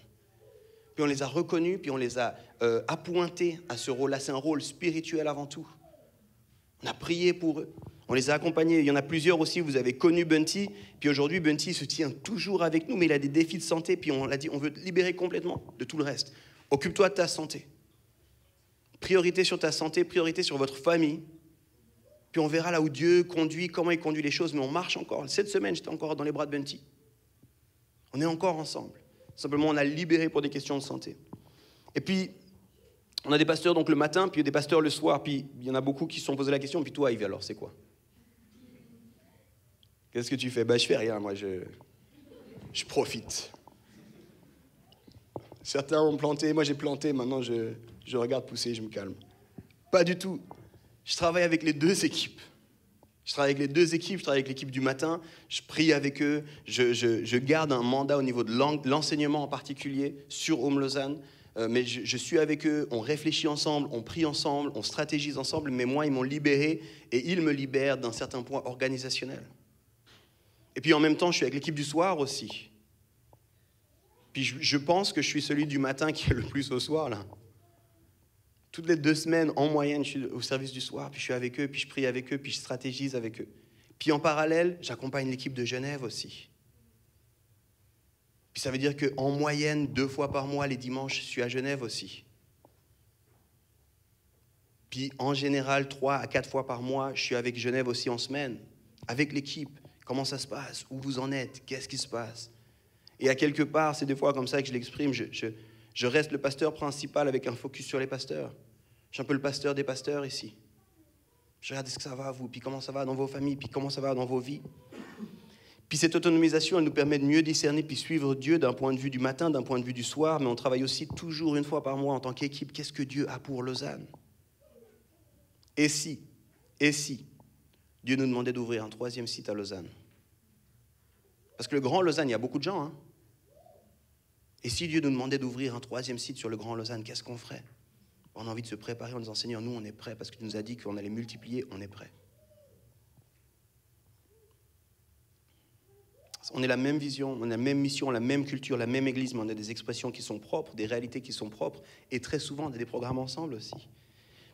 Puis on les a reconnus, puis on les a appointés à ce rôle-là. C'est un rôle spirituel avant tout. On a prié pour eux. On les a accompagnés. Il y en a plusieurs aussi. Vous avez connu Bunty. Puis aujourd'hui, Bunty se tient toujours avec nous, mais il a des défis de santé. Puis on l'a dit, on veut te libérer complètement de tout le reste. Occupe-toi de ta santé. Priorité sur ta santé, priorité sur votre famille. Puis on verra là où Dieu conduit, comment il conduit les choses. Mais on marche encore. Cette semaine, j'étais encore dans les bras de Bunty. On est encore ensemble. Simplement, on a libéré pour des questions de santé. Et puis, on a des pasteurs donc le matin, puis des pasteurs le soir. Puis il y en a beaucoup qui se sont posé la question. Puis toi, Yves, alors, c'est quoi? Qu'est-ce que tu fais? Je fais rien, moi, je profite. Certains ont planté, moi j'ai planté, maintenant je regarde pousser, je me calme. Pas du tout. Je travaille avec les deux équipes. Je travaille avec l'équipe du matin, je prie avec eux, je garde un mandat au niveau de l'enseignement en particulier sur Home Lausanne, mais je suis avec eux, on réfléchit ensemble, on prie ensemble, on stratégise ensemble, mais moi, ils m'ont libéré et ils me libèrent d'un certain point organisationnel. Et puis en même temps, je suis avec l'équipe du soir aussi. Puis je pense que je suis celui du matin qui est le plus au soir, là. Toutes les 2 semaines, en moyenne, je suis au service du soir, puis je suis avec eux, puis je prie avec eux, puis je stratégise avec eux. Puis en parallèle, j'accompagne l'équipe de Genève aussi. Puis ça veut dire qu'en moyenne, 2 fois par mois, les dimanches, je suis à Genève aussi. Puis en général, 3 à 4 fois par mois, je suis avec Genève aussi en semaine, avec l'équipe. Comment ça se passe? Où vous en êtes? Qu'est-ce qui se passe? Et à quelque part, c'est des fois comme ça que je l'exprime, je reste le pasteur principal avec un focus sur les pasteurs. Je suis un peu le pasteur des pasteurs ici. Je regarde est-ce que ça va à vous, puis comment ça va dans vos familles, puis comment ça va dans vos vies. Puis cette autonomisation, elle nous permet de mieux discerner puis suivre Dieu d'un point de vue du matin, d'un point de vue du soir, mais on travaille aussi toujours 1 fois par mois en tant qu'équipe. Qu'est-ce que Dieu a pour Lausanne? Et si Dieu nous demandait d'ouvrir un 3e site à Lausanne? Parce que le Grand Lausanne, il y a beaucoup de gens. Hein? Et si Dieu nous demandait d'ouvrir un 3e site sur le Grand Lausanne, qu'est-ce qu'on ferait? On a envie de se préparer en disant, Seigneur, nous, on est prêts parce que tu nous as dit qu'on allait multiplier, on est prêts. On a la même vision, on a la même mission, la même culture, la même église, mais on a des expressions qui sont propres, des réalités qui sont propres, et très souvent, on a des programmes ensemble aussi.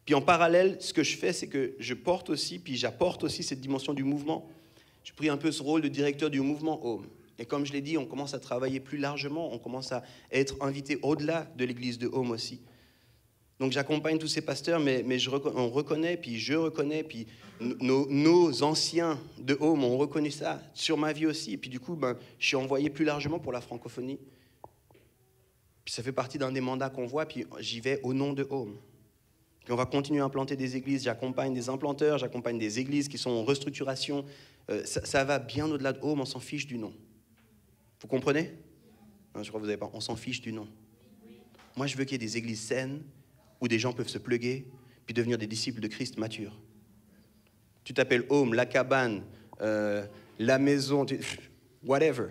Puis en parallèle, ce que je fais, c'est que je porte aussi, puis j'apporte aussi cette dimension du mouvement. Je pris un peu ce rôle de directeur du mouvement Home. Et comme je l'ai dit, on commence à travailler plus largement, on commence à être invité au-delà de l'église de Home aussi. Donc j'accompagne tous ces pasteurs, mais on reconnaît, puis je reconnais, puis nos anciens de Home ont reconnu ça sur ma vie aussi. Et puis du coup, je suis envoyé plus largement pour la francophonie. Puis ça fait partie d'un des mandats qu'on voit, puis j'y vais au nom de Home. Puis on va continuer à implanter des églises, j'accompagne des implanteurs, j'accompagne des églises qui sont en restructuration. Ça va bien au-delà de Home, on s'en fiche du nom. Vous comprenez? Non, je crois que vous n'avez pas. On s'en fiche du nom. Moi, je veux qu'il y ait des églises saines, où des gens peuvent se pluguer, puis devenir des disciples de Christ matures. Tu t'appelles Home, la cabane, la maison, whatever.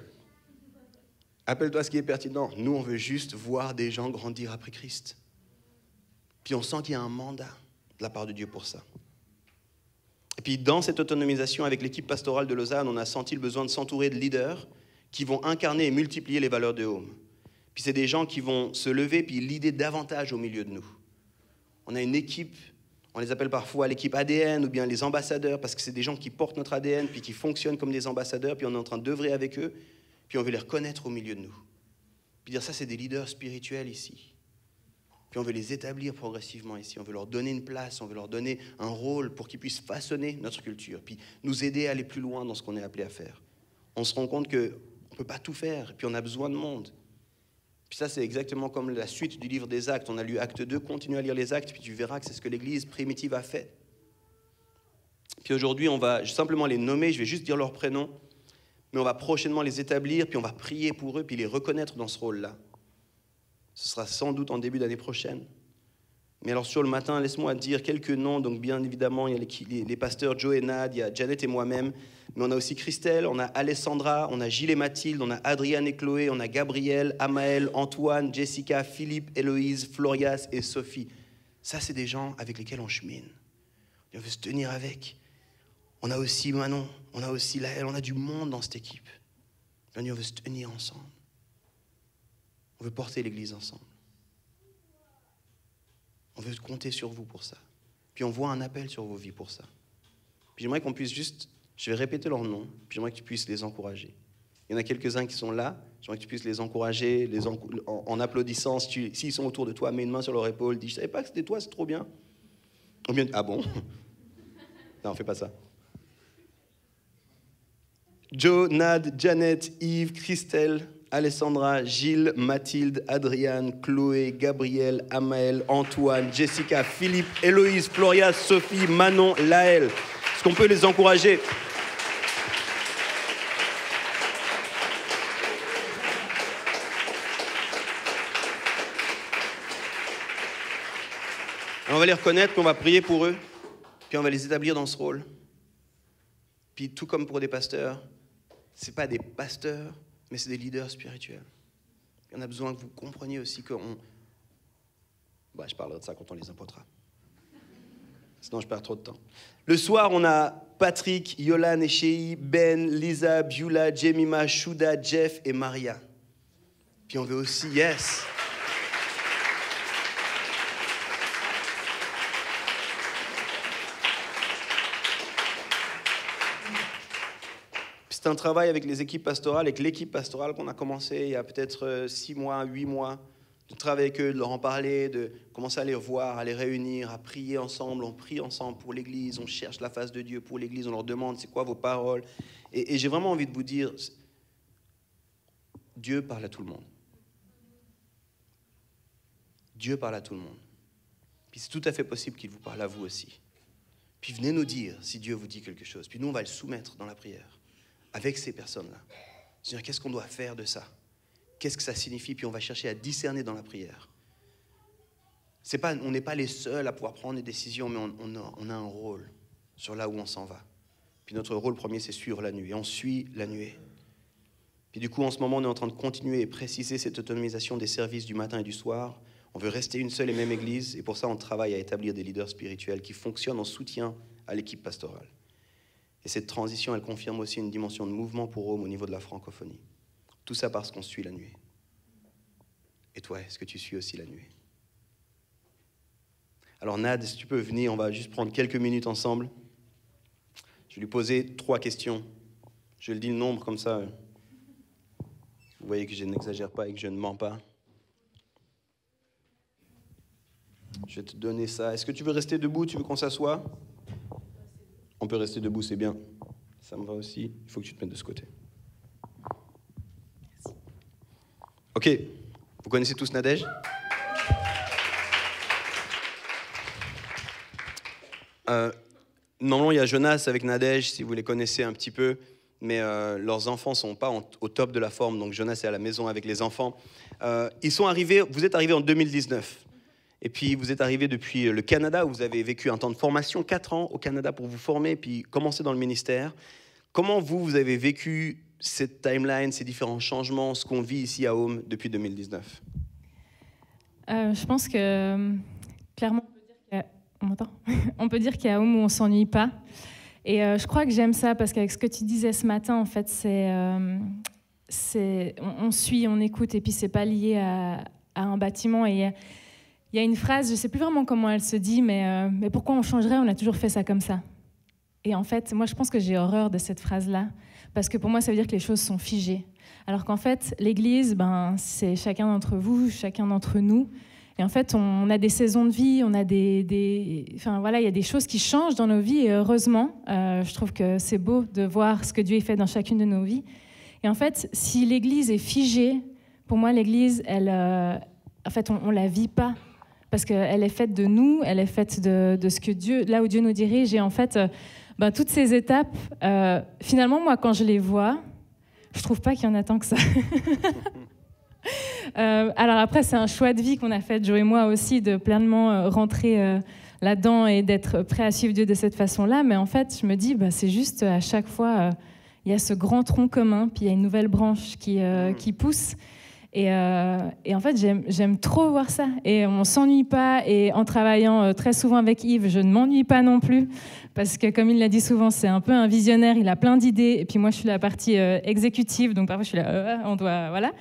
Appelle-toi ce qui est pertinent. Nous, on veut juste voir des gens grandir après Christ. Puis on sent qu'il y a un mandat de la part de Dieu pour ça. Et puis dans cette autonomisation avec l'équipe pastorale de Lausanne, on a senti le besoin de s'entourer de leaders qui vont incarner et multiplier les valeurs de Home. Puis c'est des gens qui vont se lever puis l'idée davantage au milieu de nous. On a une équipe, on les appelle parfois l'équipe ADN ou bien les ambassadeurs, parce que c'est des gens qui portent notre ADN, puis qui fonctionnent comme des ambassadeurs, puis on est en train d'œuvrer avec eux, puis on veut les reconnaître au milieu de nous. Puis dire ça, c'est des leaders spirituels ici. Puis on veut les établir progressivement ici, on veut leur donner une place, on veut leur donner un rôle pour qu'ils puissent façonner notre culture, puis nous aider à aller plus loin dans ce qu'on est appelé à faire. On se rend compte qu'on ne peut pas tout faire, puis on a besoin de monde. Puis ça, c'est exactement comme la suite du livre des Actes. On a lu Acte 2, continue à lire les Actes, puis tu verras que c'est ce que l'Église primitive a fait. Puis aujourd'hui, on va simplement les nommer, je vais juste dire leurs prénoms, mais on va prochainement les établir, puis on va prier pour eux, puis les reconnaître dans ce rôle-là. Ce sera sans doute en début d'année prochaine. Mais alors sur le matin, laisse-moi dire quelques noms. Donc bien évidemment, il y a les pasteurs Joe et Nad, il y a Janet et moi-même, mais on a aussi Christelle, on a Alessandra, on a Gilles et Mathilde, on a Adriane et Chloé, on a Gabriel, Amaël, Antoine, Jessica, Philippe, Héloïse, Florias et Sophie. Ça, c'est des gens avec lesquels on chemine. On veut se tenir avec. On a aussi Manon, on a aussi Laël, on a du monde dans cette équipe. On veut se tenir ensemble. On veut porter l'Église ensemble. On veut compter sur vous pour ça. Puis on voit un appel sur vos vies pour ça. Puis j'aimerais qu'on puisse juste, je vais répéter leurs noms, puis j'aimerais que tu puisses les encourager. Il y en a quelques-uns qui sont là, j'aimerais que tu puisses les encourager en applaudissant. S'ils sont autour de toi, mets une main sur leur épaule, dis « Je ne savais pas que c'était toi, c'est trop bien. » Ou bien, « Ah bon ?» Non, fais pas ça. Joe, Nad, Janet, Yves, Christelle, Alessandra, Gilles, Mathilde, Adriane, Chloé, Gabriel, Amaël, Antoine, Jessica, Philippe, Héloïse, Florias, Sophie, Manon, Laël. Est-ce qu'on peut les encourager? On va les reconnaître, puis on va prier pour eux, puis on va les établir dans ce rôle. Puis tout comme pour des pasteurs, ce n'est pas des pasteurs, mais c'est des leaders spirituels. Et on a besoin que vous compreniez aussi qu'on... je parlerai de ça quand on les apportera. Sinon, je perds trop de temps. Le soir, on a Patrick, Yolan et Chéi, Ben, Lisa, Bioula, Jemima, Shuda, Jeff et Maria. Puis on veut aussi... Yes! C'est un travail avec les équipes pastorales, avec l'équipe pastorale qu'on a commencé il y a peut-être 6 mois, 8 mois, de travailler avec eux, de leur en parler, de commencer à les revoir, à les réunir, à prier ensemble. On prie ensemble pour l'Église, on cherche la face de Dieu pour l'Église, on leur demande c'est quoi vos paroles. Et j'ai vraiment envie de vous dire, Dieu parle à tout le monde. Dieu parle à tout le monde. Puis c'est tout à fait possible qu'il vous parle à vous aussi. Puis venez nous dire si Dieu vous dit quelque chose. Puis nous, on va le soumettre dans la prière avec ces personnes-là. C'est-à-dire, qu'est-ce qu'on doit faire de ça? Qu'est-ce que ça signifie? Puis on va chercher à discerner dans la prière. On n'est pas les seuls à pouvoir prendre des décisions, mais on a un rôle sur là où on s'en va. Puis notre rôle premier, c'est suivre la nuée. On suit la nuée. Puis du coup, en ce moment, on est en train de continuer et préciser cette autonomisation des services du matin et du soir. On veut rester une seule et même église, et pour ça, on travaille à établir des leaders spirituels qui fonctionnent en soutien à l'équipe pastorale. Et cette transition, elle confirme aussi une dimension de mouvement pour Rome au niveau de la francophonie. Tout ça parce qu'on suit la nuée. Et toi, est-ce que tu suis aussi la nuée? Alors Nad, si tu peux venir, on va juste prendre quelques minutes ensemble. Je vais lui poser 3 questions. Je le dis le nombre comme ça. Vous voyez que je n'exagère pas et que je ne mens pas. Je vais te donner ça. Est-ce que tu veux rester debout? Tu veux qu'on s'assoie? On peut rester debout, c'est bien. Ça me va aussi. Il faut que tu te mettes de ce côté. Ok. Vous connaissez tous Nadège? Normalement, il y a Jonas avec Nadège, si vous les connaissez un petit peu. Mais leurs enfants ne sont pas au top de la forme. Donc Jonas est à la maison avec les enfants. Vous êtes arrivés en 2019. Et puis, vous êtes arrivé depuis le Canada, où vous avez vécu un temps de formation, 4 ans au Canada pour vous former, puis commencer dans le ministère. Comment vous avez vécu cette timeline, ces différents changements, ce qu'on vit ici à Home depuis 2019? Je pense que, clairement, on peut dire qu'à Home, on ne s'ennuie pas. Et je crois que j'aime ça, parce qu'avec ce que tu disais ce matin, en fait, on suit, on écoute, et puis ce n'est pas lié à un bâtiment. Et il y a une phrase, je ne sais plus vraiment comment elle se dit, mais pourquoi on changerait? On a toujours fait ça comme ça. Et en fait, moi, je pense que j'ai horreur de cette phrase-là, parce que pour moi, ça veut dire que les choses sont figées. Alors qu'en fait, l'Église, c'est chacun d'entre vous, chacun d'entre nous. Et en fait, on a des saisons de vie, on a enfin voilà, il y a des choses qui changent dans nos vies. Et heureusement, je trouve que c'est beau de voir ce que Dieu a fait dans chacune de nos vies. Et en fait, si l'Église est figée, pour moi, l'Église, en fait, on la vit pas. Parce qu'elle est faite de nous, elle est faite de ce que Dieu, là où Dieu nous dirige. Et en fait, toutes ces étapes, finalement, moi, quand je les vois, je trouve pas qu'il y en a tant que ça. Alors après, c'est un choix de vie qu'on a fait, Joe et moi aussi, de pleinement rentrer là-dedans et d'être prêt à suivre Dieu de cette façon-là. Mais en fait, je me dis, c'est juste à chaque fois, il y a ce grand tronc commun, puis il y a une nouvelle branche qui pousse. Et en fait, j'aime trop voir ça. Et on ne s'ennuie pas. Et en travaillant très souvent avec Yves, je ne m'ennuie pas non plus. Parce que, comme il l'a dit souvent, c'est un peu un visionnaire. Il a plein d'idées. Et puis moi, je suis la partie exécutive. Donc parfois, je suis là, on doit... Voilà.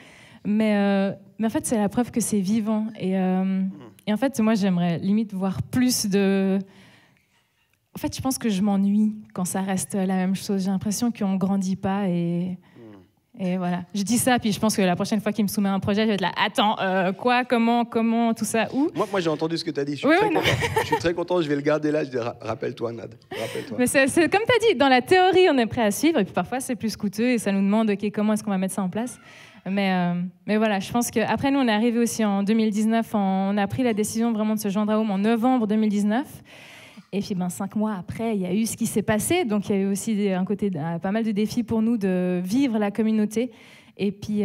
Mais en fait, c'est la preuve que c'est vivant. Et en fait, moi, j'aimerais limite voir plus de... En fait, je pense que je m'ennuie quand ça reste la même chose. J'ai l'impression qu'on ne grandit pas et voilà. Je dis ça, puis je pense que la prochaine fois qu'il me soumet un projet, je vais être là, attends, quoi, comment, tout ça, où? Moi j'ai entendu ce que tu as dit, je suis très content, je vais le garder là, je dis, rappelle-toi Nad, rappelle-toi. Mais c'est comme tu as dit, dans la théorie, on est prêt à suivre, et puis parfois c'est plus coûteux, et ça nous demande, ok, comment est-ce qu'on va mettre ça en place? Mais voilà, je pense qu'après nous, on est arrivé aussi en 2019, on a pris la décision vraiment de se joindre à Home en novembre 2019. Et puis 5 mois après, il y a eu ce qui s'est passé. Donc il y a eu aussi un côté, pas mal de défis pour nous de vivre la communauté. Et puis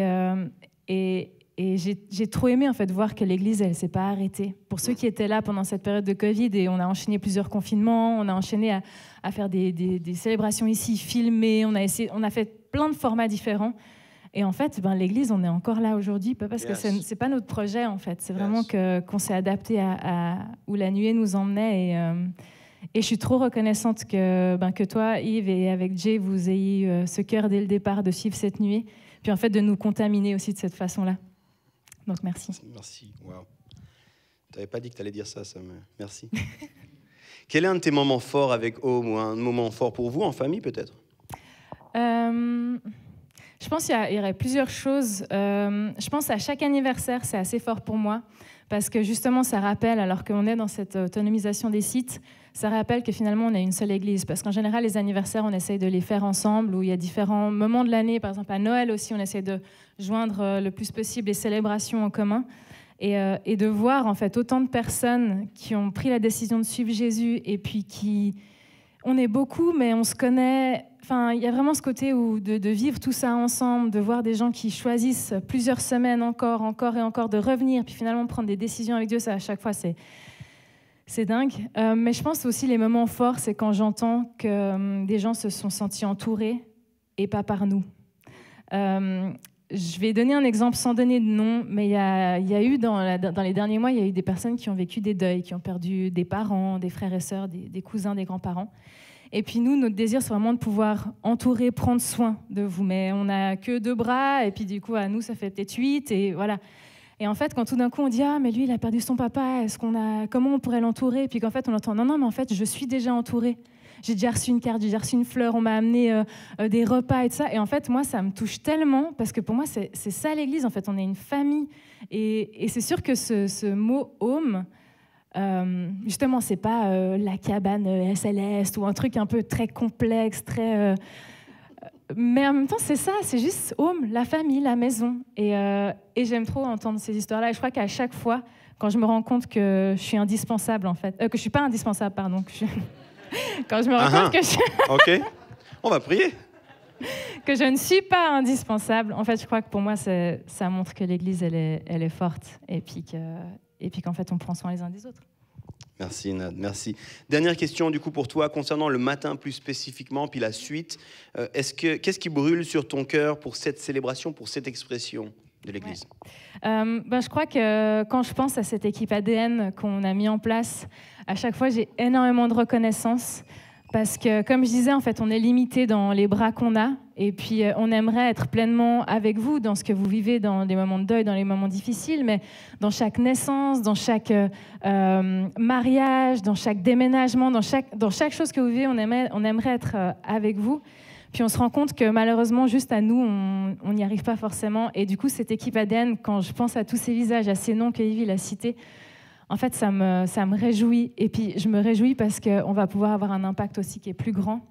j'ai trop aimé en fait voir que l'Église, elle s'est pas arrêtée. Pour ceux qui étaient là pendant cette période de Covid, et on a enchaîné plusieurs confinements, on a enchaîné à faire des célébrations ici, filmées, on a fait plein de formats différents. Et en fait, l'Église, on est encore là aujourd'hui, pas parce que c'est pas notre projet en fait. C'est vraiment qu'on s'est adapté à où la nuée nous emmenait. Et je suis trop reconnaissante que toi, Yves, et avec Jay, vous ayez eu ce cœur dès le départ de suivre cette nuée, puis en fait de nous contaminer aussi de cette façon-là. Donc merci. Merci, waouh. Tu n'avais pas dit que tu allais dire ça, merci. Quel est un de tes moments forts avec Home, ou un moment fort pour vous, en famille peut-être? Je pense qu'il y aurait plusieurs choses. Je pense à chaque anniversaire, c'est assez fort pour moi, parce que justement, ça rappelle, alors qu'on est dans cette autonomisation des sites, ça rappelle que finalement, on est une seule église. Parce qu'en général, les anniversaires, on essaye de les faire ensemble, où il y a différents moments de l'année. Par exemple, à Noël aussi, on essaie de joindre le plus possible les célébrations en commun. Et de voir en fait autant de personnes qui ont pris la décision de suivre Jésus, et puis qui... On est beaucoup, mais on se connaît. Enfin, il y a vraiment ce côté où de vivre tout ça ensemble, de voir des gens qui choisissent plusieurs semaines encore et encore de revenir, puis finalement prendre des décisions avec Dieu, ça à chaque fois, c'est dingue. Mais je pense aussi les moments forts, c'est quand j'entends que des gens se sont sentis entourés et pas par nous. Je vais donner un exemple sans donner de nom, mais il y a eu dans les derniers mois, il y a eu des personnes qui ont vécu des deuils, qui ont perdu des parents, des frères et sœurs, des cousins, des grands-parents. Et puis nous, notre désir, c'est vraiment de pouvoir entourer, prendre soin de vous. Mais on n'a que 2 bras, et puis du coup, à nous, ça fait peut-être 8, et voilà. Et en fait, quand tout d'un coup, on dit « Ah, mais lui, il a perdu son papa, comment on pourrait l'entourer ?» Et puis qu'en fait, on entend « Non, mais en fait, je suis déjà entourée. J'ai déjà reçu une carte, j'ai déjà reçu une fleur, on m'a amené des repas et tout ça. » Et en fait, moi, ça me touche tellement, parce que pour moi, c'est ça l'Église. En fait, on est une famille. Et c'est sûr que ce mot « home », justement, c'est pas la cabane SLS ou un truc un peu très complexe, très... mais en même temps, c'est ça, c'est juste home, la famille, la maison. Et j'aime trop entendre ces histoires-là. Et je crois qu'à chaque fois, quand je me rends compte que je suis indispensable, en fait... que je suis pas indispensable, pardon. Quand je me rends compte que OK. On va prier. Que je ne suis pas indispensable. En fait, je crois que pour moi, ça montre que l'Église, elle est forte. Et puis qu'en fait, on prend soin les uns des autres. Merci Nad, merci. Dernière question du coup pour toi concernant le matin plus spécifiquement, puis la suite. Qu'est-ce qui brûle sur ton cœur pour cette célébration, pour cette expression de l'Église? Je crois que quand je pense à cette équipe ADN qu'on a mis en place, à chaque fois j'ai énormément de reconnaissance. Parce que, comme je disais, en fait, on est limité dans les bras qu'on a. Et puis, on aimerait être pleinement avec vous dans ce que vous vivez, dans les moments de deuil, dans les moments difficiles, mais dans chaque naissance, dans chaque mariage, dans chaque déménagement, dans chaque chose que vous vivez, on aimerait être avec vous. Puis, on se rend compte que, malheureusement, juste à nous, on n'y arrive pas forcément. Et du coup, cette équipe ADN, quand je pense à tous ces visages, à ces noms que Yves a cités, en fait, ça me réjouit. Et puis, je me réjouis parce qu'on va pouvoir avoir un impact aussi qui est plus grand.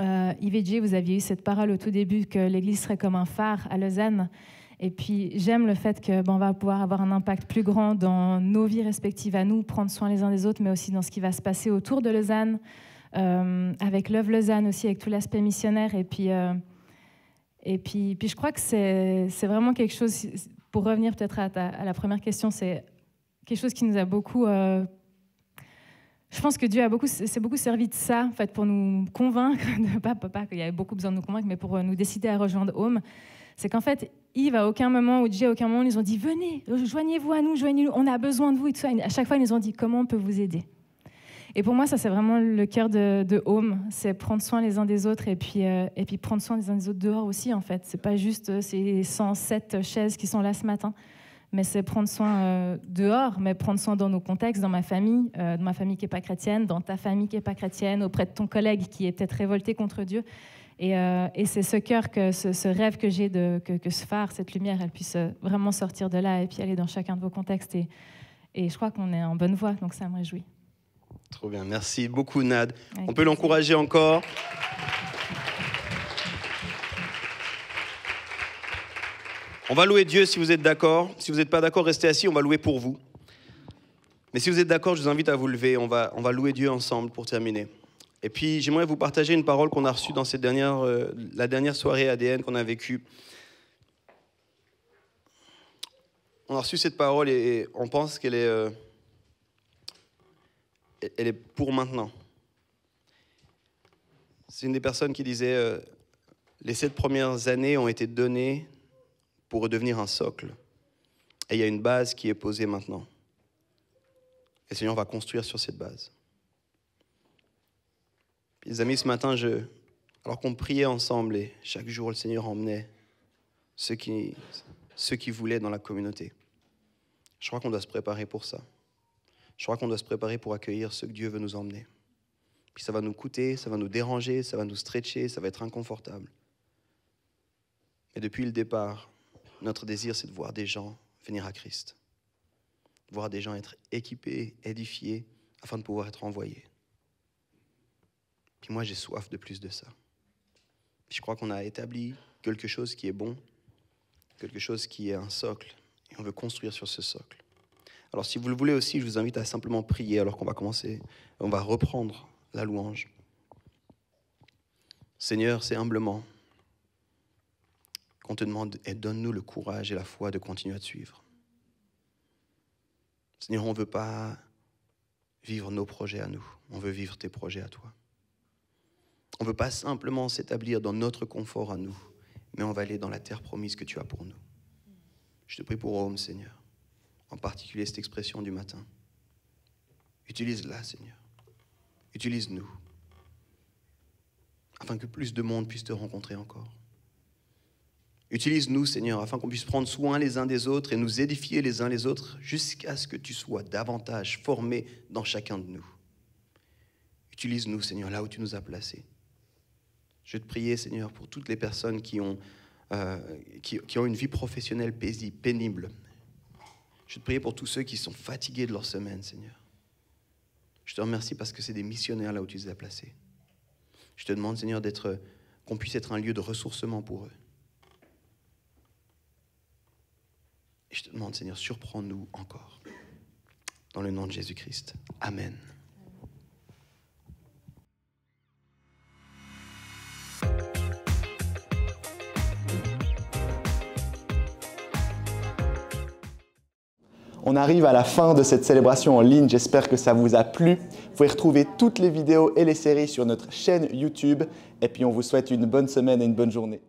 Yves et Jay, vous aviez eu cette parole au tout début que l'Église serait comme un phare à Lausanne. Et puis, j'aime le fait qu'on va pouvoir avoir un impact plus grand dans nos vies respectives à nous, prendre soin les uns des autres, mais aussi dans ce qui va se passer autour de Lausanne, avec Love Lausanne aussi, avec tout l'aspect missionnaire. Et puis, je crois que c'est vraiment quelque chose, pour revenir peut-être à la première question, c'est quelque chose qui nous a beaucoup... je pense que Dieu s'est beaucoup servi de ça, en fait, pour nous convaincre, pas qu'il y avait beaucoup besoin de nous convaincre, mais pour nous décider à rejoindre Home. C'est qu'en fait, Yves, à aucun moment, ou Jay, à aucun moment, ils nous ont dit « Venez, joignez-vous à nous, joignez-nous, on a besoin de vous » et tout ça. Et à chaque fois, ils nous ont dit « Comment on peut vous aider ?» Et pour moi, ça, c'est vraiment le cœur de Home, c'est prendre soin les uns des autres et puis prendre soin les uns des autres dehors aussi, en fait. C'est pas juste ces 107 chaises qui sont là ce matin, mais c'est prendre soin dehors, mais prendre soin dans nos contextes, dans ma famille qui n'est pas chrétienne, dans ta famille qui n'est pas chrétienne, auprès de ton collègue qui est peut-être révolté contre Dieu. Et c'est ce cœur, ce rêve que j'ai que ce phare, cette lumière, elle puisse vraiment sortir de là et puis aller dans chacun de vos contextes. Et je crois qu'on est en bonne voie, donc ça me réjouit. Trop bien, merci beaucoup Nad. On peut l'encourager encore. On va louer Dieu si vous êtes d'accord. Si vous n'êtes pas d'accord, restez assis, on va louer pour vous. Mais si vous êtes d'accord, je vous invite à vous lever. On va louer Dieu ensemble pour terminer. Et puis, j'aimerais vous partager une parole qu'on a reçue dans la dernière soirée ADN qu'on a vécue. On a reçu cette parole et on pense qu'elle est pour maintenant. C'est une des personnes qui disait les 7 premières années ont été données pour redevenir un socle. Et il y a une base qui est posée maintenant. Et le Seigneur va construire sur cette base. Puis, les amis, ce matin, alors qu'on priait ensemble et chaque jour le Seigneur emmenait ceux qui voulaient dans la communauté. Je crois qu'on doit se préparer pour ça. Je crois qu'on doit se préparer pour accueillir ceux que Dieu veut nous emmener. Puis ça va nous coûter, ça va nous déranger, ça va nous stretcher, ça va être inconfortable. Et depuis le départ, notre désir, c'est de voir des gens venir à Christ. Voir des gens être équipés, édifiés, afin de pouvoir être envoyés. Puis moi, j'ai soif de plus de ça. Puis je crois qu'on a établi quelque chose qui est bon, quelque chose qui est un socle, et on veut construire sur ce socle. Alors si vous le voulez aussi, je vous invite à simplement prier alors qu'on va commencer, on va reprendre la louange. Seigneur, c'est humblement qu'on te demande et donne-nous le courage et la foi de continuer à te suivre. Seigneur, on ne veut pas vivre nos projets à nous, on veut vivre tes projets à toi. On ne veut pas simplement s'établir dans notre confort à nous, mais on va aller dans la terre promise que tu as pour nous. Je te prie pour Rome, Seigneur, en particulier cette expression du matin. Utilise-la, Seigneur. Utilise-nous, afin que plus de monde puisse te rencontrer encore. Utilise-nous, Seigneur, afin qu'on puisse prendre soin les uns des autres et nous édifier les uns les autres jusqu'à ce que tu sois davantage formé dans chacun de nous. Utilise-nous, Seigneur, là où tu nous as placés. Je vais te prier, Seigneur, pour toutes les personnes qui ont une vie professionnelle pénible. Je vais te prier pour tous ceux qui sont fatigués de leur semaine, Seigneur. Je te remercie parce que c'est des missionnaires là où tu les as placés. Je te demande, Seigneur, qu'on puisse être un lieu de ressourcement pour eux. Et je te demande, Seigneur, surprends-nous encore. Dans le nom de Jésus-Christ. Amen. On arrive à la fin de cette célébration en ligne, j'espère que ça vous a plu. Vous pouvez retrouver toutes les vidéos et les séries sur notre chaîne YouTube. Et puis on vous souhaite une bonne semaine et une bonne journée.